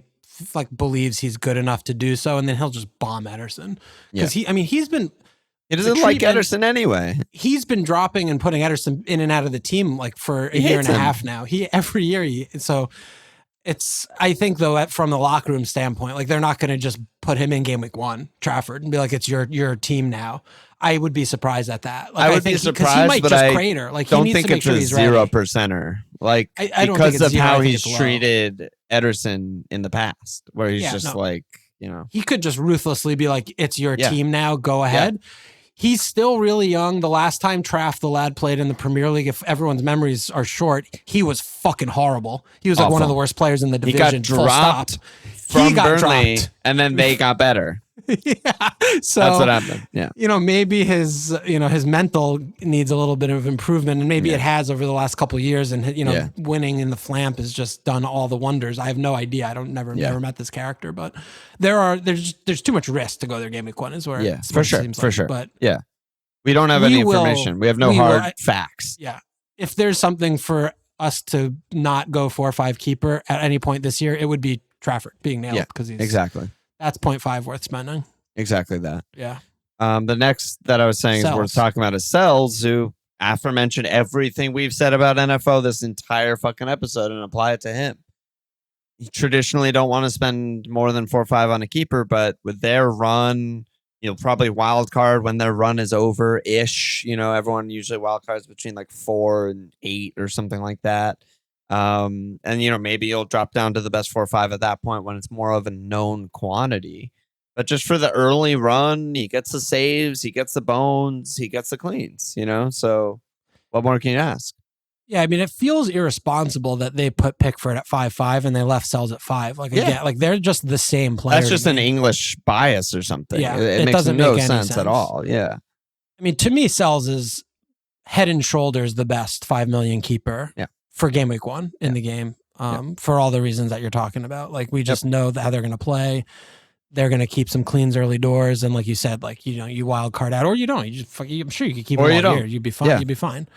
believes he's good enough to do so, and then he'll just bomb Ederson. Because he's been... He doesn't like Ederson anyway. He's been dropping and putting Ederson in and out of the team for a year and a half now. Every year. So I think though, from the locker room standpoint, they're not going to just put him in game week 1, Trafford, and be like, it's your team now. I would be surprised at that. I would be surprised, he might but just I crater. don't think it's a 0%er. I don't because think of how he's low. treated Ederson in the past, where he's he could just ruthlessly be like, it's your team now, go ahead. Yeah. He's still really young. The last time Traff, the lad, played in the Premier League, if everyone's memories are short, he was fucking horrible. He was one of the worst players in the division. He got dropped from Burnley, and then they got better. So that's what happened. Yeah. Maybe his mental needs a little bit of improvement, and maybe it has over the last couple of years. And winning in the flamp has just done all the wonders. I have no idea. I never met this character, but there's too much risk to go there. Game week 1 is where for sure. But we don't have any information. We have no hard facts. Yeah, if there's something for us to not go 4 or 5 keeper at any point this year, it would be Trafford being nailed because he's exactly. That's 0.5 worth spending. Exactly that. Yeah. The next that I was saying is worth talking about is Sells, who aforementioned everything we've said about NFO this entire fucking episode and apply it to him. You traditionally don't want to spend more than 4 or 5 on a keeper, but with their run, probably wild card when their run is over-ish. Everyone usually wild cards between 4 and 8 or something like that. And maybe you'll drop down to the best 4 or 5 at that point when it's more of a known quantity. But just for the early run, he gets the saves, he gets the bones, he gets the cleans. So what more can you ask? Yeah, I mean, it feels irresponsible that they put Pickford at 5.5 and they left Sells at 5. They're just the same player. That's just an English bias or something. Yeah, it makes doesn't no make any sense at all. Yeah, I mean, to me, Sells is head and shoulders the best 5 million keeper. Yeah. For game week 1 in the game, for all the reasons that you're talking about. We just know how they're going to play. They're going to keep some cleans early doors, and like you said, you wild card out, or you don't. I'm sure you could keep them all year. You'd be fine. Yeah. You'd be fine.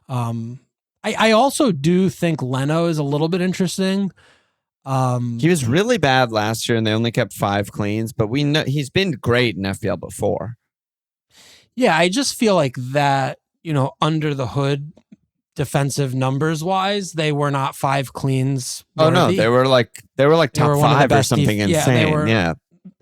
I also do think Leno is a little bit interesting. He was really bad last year, and they only kept 5 cleans. But we know he's been great in FPL before. Yeah, I just feel like that. Under the hood. Defensive numbers wise, they were not 5 cleans worthy. Oh no, they were top 5 or something insane. Yeah.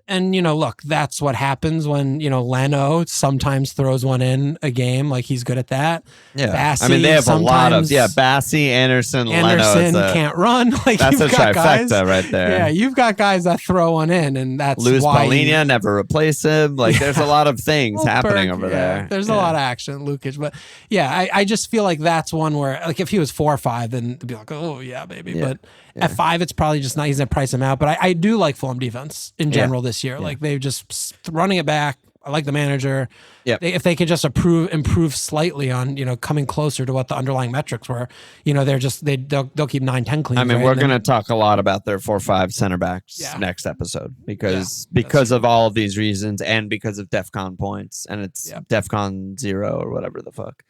And, look, that's what happens when, Leno sometimes throws one in a game. He's good at that. Yeah. Bassey, they have a lot of, Bassey, Anderson, Leno. Can't run. That's a trifecta right there. Yeah, you've got guys that throw one in, and that's Luis why Paulina never replace him. There's a lot of things happening over there. There's a lot of action, Lukic. But, I just feel like that's one where, if he was 4 or 5, then it'd be like, oh, yeah, baby. Yeah. But at 5, it's probably just not, he's going to price him out. But I do like Fulham defense in general this year. They've just running it back. I like the manager. Yeah. If they could just improve slightly on, coming closer to what the underlying metrics were, they'll keep 9-10 cleans. I mean, we're going to talk a lot about their 4-5 center backs next episode because of all of these reasons and because of DEFCON points, and it's DEFCON 0 or whatever the fuck.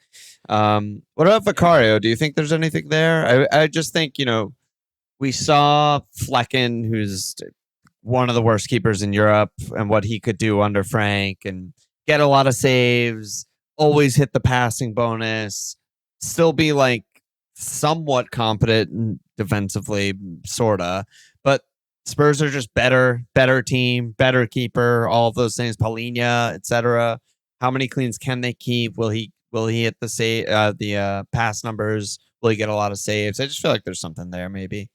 What about Vicario? Do you think there's anything there? I just think, we saw Flecken, who's one of the worst keepers in Europe, and what he could do under Frank and get a lot of saves, always hit the passing bonus, still be like somewhat competent defensively, sorta. But Spurs are just better team, better keeper, all of those things, Paulinho, etc. How many cleans can they keep? Will he hit the pass numbers? Will he get a lot of saves? I just feel like there's something there, maybe.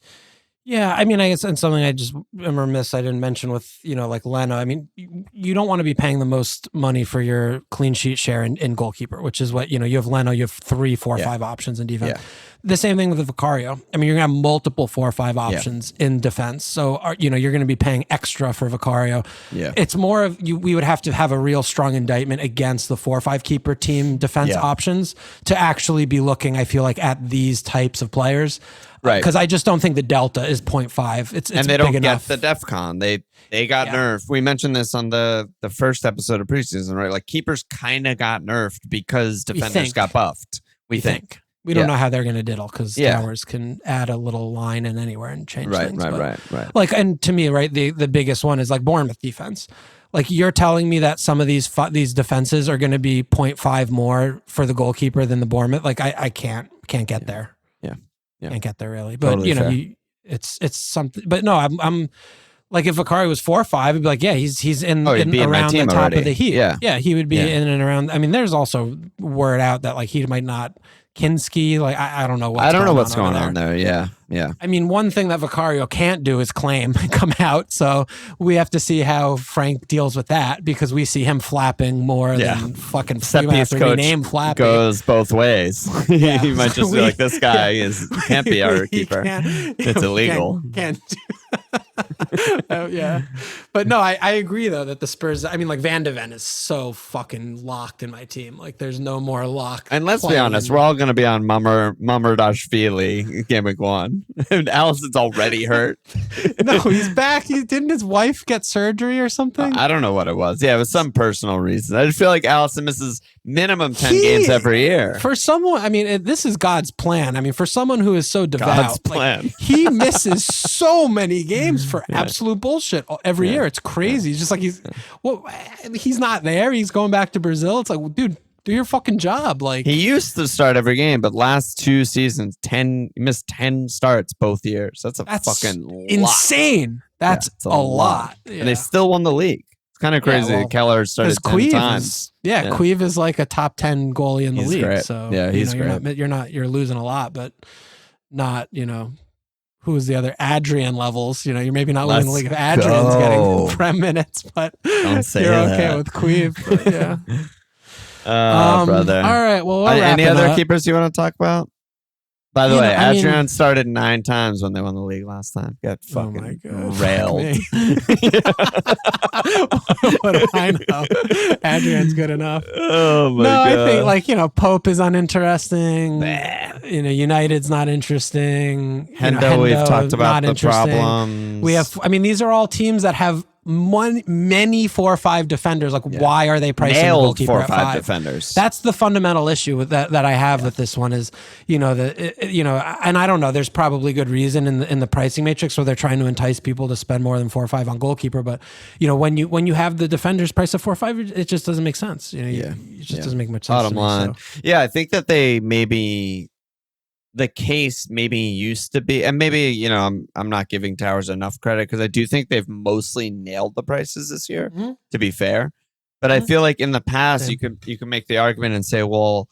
Yeah, I mean, I guess, and something I just am remiss I didn't mention with, like Leno. I mean, you don't want to be paying the most money for your clean sheet share in goalkeeper, which is what, you have Leno, you have 3, 4, 5 options in defense. Yeah. The same thing with the Vicario. I mean, you're going to have multiple 4 or 5 options in defense. So, you're going to be paying extra for Vicario. Yeah. It's more of, we would have to have a real strong indictment against the 4 or 5 keeper team defense options to actually be looking, I feel like, at these types of players. Right. Because I just don't think the delta is 0.5. It's and they don't get the DEFCON. They got nerfed. We mentioned this on the first episode of preseason, right? Like keepers kind of got nerfed because defenders got buffed. We think. We don't know how they're going to diddle because Towers can add a little line in anywhere and change things. Right. Like, and to me, right, the biggest one is like Bournemouth defense. Like you're telling me that some of these defenses are going to be 0.5 more for the goalkeeper than the Bournemouth. Like I can't get there. Can't get there really, but totally it's something. But no, I'm like if Vicario was 4 or 5, I'd be like, he's in around the top already. Of the heat. Yeah, he would be in and around. I mean, there's also word out that like he might not Kinski. Like I don't know. I don't know what's going on there. Yeah. I mean, one thing that Vicario can't do is claim and come out. So we have to see how Frank deals with that because we see him flapping more than fucking rename flapping. Goes both ways. He might just be like, this guy can't be our keeper. It's illegal. Can't but no, I agree though that the Spurs, I mean, like Van de Ven is so fucking locked in my team. Like there's no more lock. And let's be honest, we're all going to be on Mamardashvili game week 1. And Allison's already hurt. No, he's back. Didn't his wife get surgery or something? I don't know what it was. Yeah, it was some personal reason. I just feel like Allison misses minimum 10 games every year. For someone, I mean, this is God's plan. I mean, for someone who is so devout, God's plan. Like, he misses so many games for absolute bullshit every year. It's crazy. It's just like he's not there. He's going back to Brazil. It's like, dude, do your fucking job. Like he used to start every game, but last 2 seasons, he missed 10 starts both years. That's fucking insane. Lot. That's a lot. Yeah. And they still won the league. It's kind of crazy. Yeah, Keller started 10 times. Queeve is like a top 10 goalie in the league. Great. So he's great. You're losing a lot, but not, who is the other Adrian levels? You're maybe not winning the league if Adrian's getting prem minutes, but don't say you're that. okay with Queeve. Yeah. Brother. All right. Well, any other keepers you want to talk about? By the way, Adrian started 9 times when they won the league last time. Got fucking railed. What do I know? Adrian's good enough. Oh my God. I think Pope is uninteresting. United's not interesting. Hendo, we've talked about the problems. We have. I mean, these are all teams that have many 4 or 5 defenders. Like, why are they pricing the goalkeeper 4 or at 5 defenders? That's the fundamental issue with that I have with this one is, and I don't know. There's probably good reason in the pricing matrix where they're trying to entice people to spend more than 4 or 5 on goalkeeper. But when you have the defenders price of 4 or 5, it just doesn't make sense. It just doesn't make much sense. Bottom line, I think that they maybe. The case maybe used to be, and maybe I'm not giving Towers enough credit because I do think they've mostly nailed the prices this year. Mm-hmm. To be fair, but I feel like in the past you can make the argument and say, well,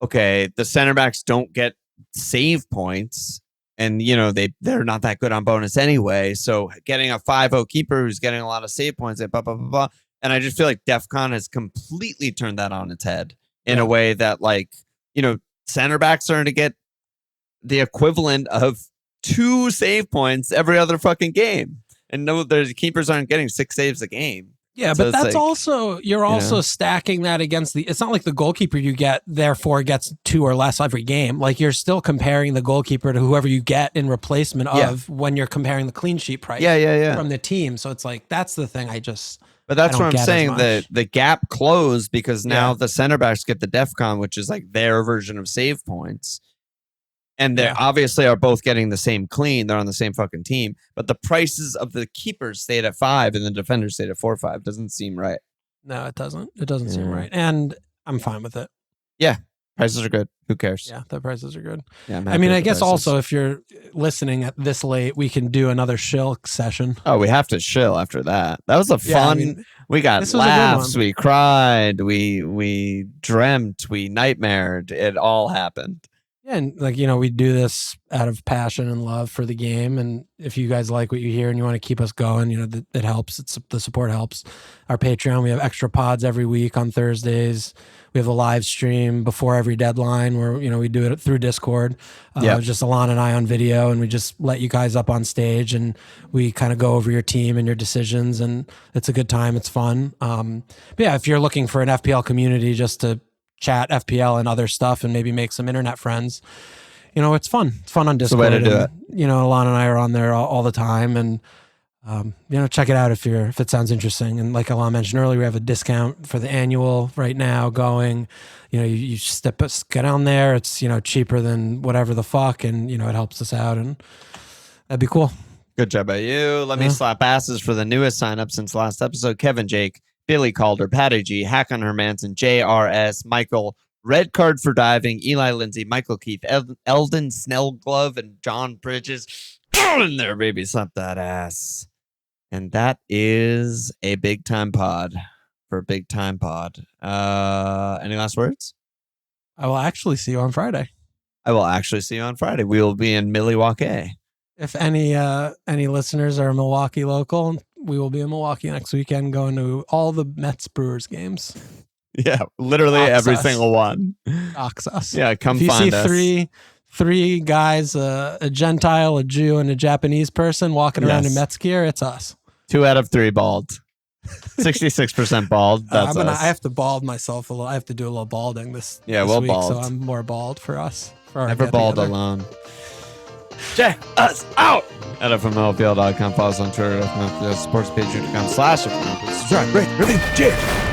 okay, the center backs don't get save points, and they're not that good on bonus anyway. So getting a 5-0 keeper who's getting a lot of save points, blah blah blah blah, and I just feel like DEFCON has completely turned that on its head in a way that center backs are going to get the equivalent of 2 save points every other fucking game. And no, the keepers aren't getting 6 saves a game. Yeah, so but that's also, you're also stacking that against it's not like the goalkeeper you get, therefore gets 2 or less every game. Like you're still comparing the goalkeeper to whoever you get in replacement of when you're comparing the clean sheet price from the team. So it's like, that's the thing But that's don't what I'm get as saying. much. The gap closed because now Yeah. the center backs get the DEFCON, which is like their version of save points. And they Yeah. obviously are both getting the same clean. They're on the same fucking team. But the prices of the keepers stayed at 5 and the defenders stayed at 4-5. Doesn't seem right. No, it doesn't. It doesn't seem Yeah. right. And I'm fine with it. Prices are good. Who cares? Yeah, the prices are good. Yeah, I'm I happy mean, with I the guess prices. also if you're listening at this late, we can do another shilk session. Oh, we have to chill after that. That was a Yeah, I fun. mean, we got this was a good laughs. one. We cried. We dreamt. We nightmared. It all happened. Yeah, and like, we do this out of passion and love for the game. And if you guys like what you hear and you want to keep us going, it helps. The support helps. Our Patreon, we have extra pods every week on Thursdays. We have a live stream before every deadline where, we do it through Discord. Just Alon and I on video, and we just let you guys up on stage and we kind of go over your team and your decisions, and it's a good time. It's fun. But yeah, if you're looking for an FPL community just to chat FPL and other stuff and maybe make some internet friends, it's fun. It's fun on Discord. It's the way to do it. Alon and I are on there all the time, and check it out if it sounds interesting. And like Alon mentioned earlier, we have a discount for the annual right now going. You get on there. It's cheaper than whatever the fuck, and it helps us out, and that'd be cool. Good job by you. Let me slap asses for the newest sign up since last episode. Kevin Jake, Billy Calder, Patty G, Hackon Hermanson, JRS, Michael, Red Card for Diving, Eli Lindsay, Michael Keith, Eldon Snellglove, and John Bridges. Get in there, baby. Slap that ass. And that is a big time pod for a big time pod. Any last words? I will actually see you on Friday. I will actually see you on Friday. We will be in Milwaukee. If any listeners are Milwaukee local, we will be in Milwaukee next weekend going to all the Mets Brewers games. Yeah, literally every single one. Dox us. Yeah, come if you find see us. three guys, a Gentile, a Jew, and a Japanese person walking around in Mets gear, it's us. 2 out of 3 bald. 66% bald. That's us. I have to bald myself a little. I have to do a little balding this week, bald. so I'm more bald for us. For our Never bald get-together. alone. Check us out at FMLFPL.com. Follow us on Twitter at FMLFPL. Sports page.com/FMLFPL. Subscribe, rate, review, cheers.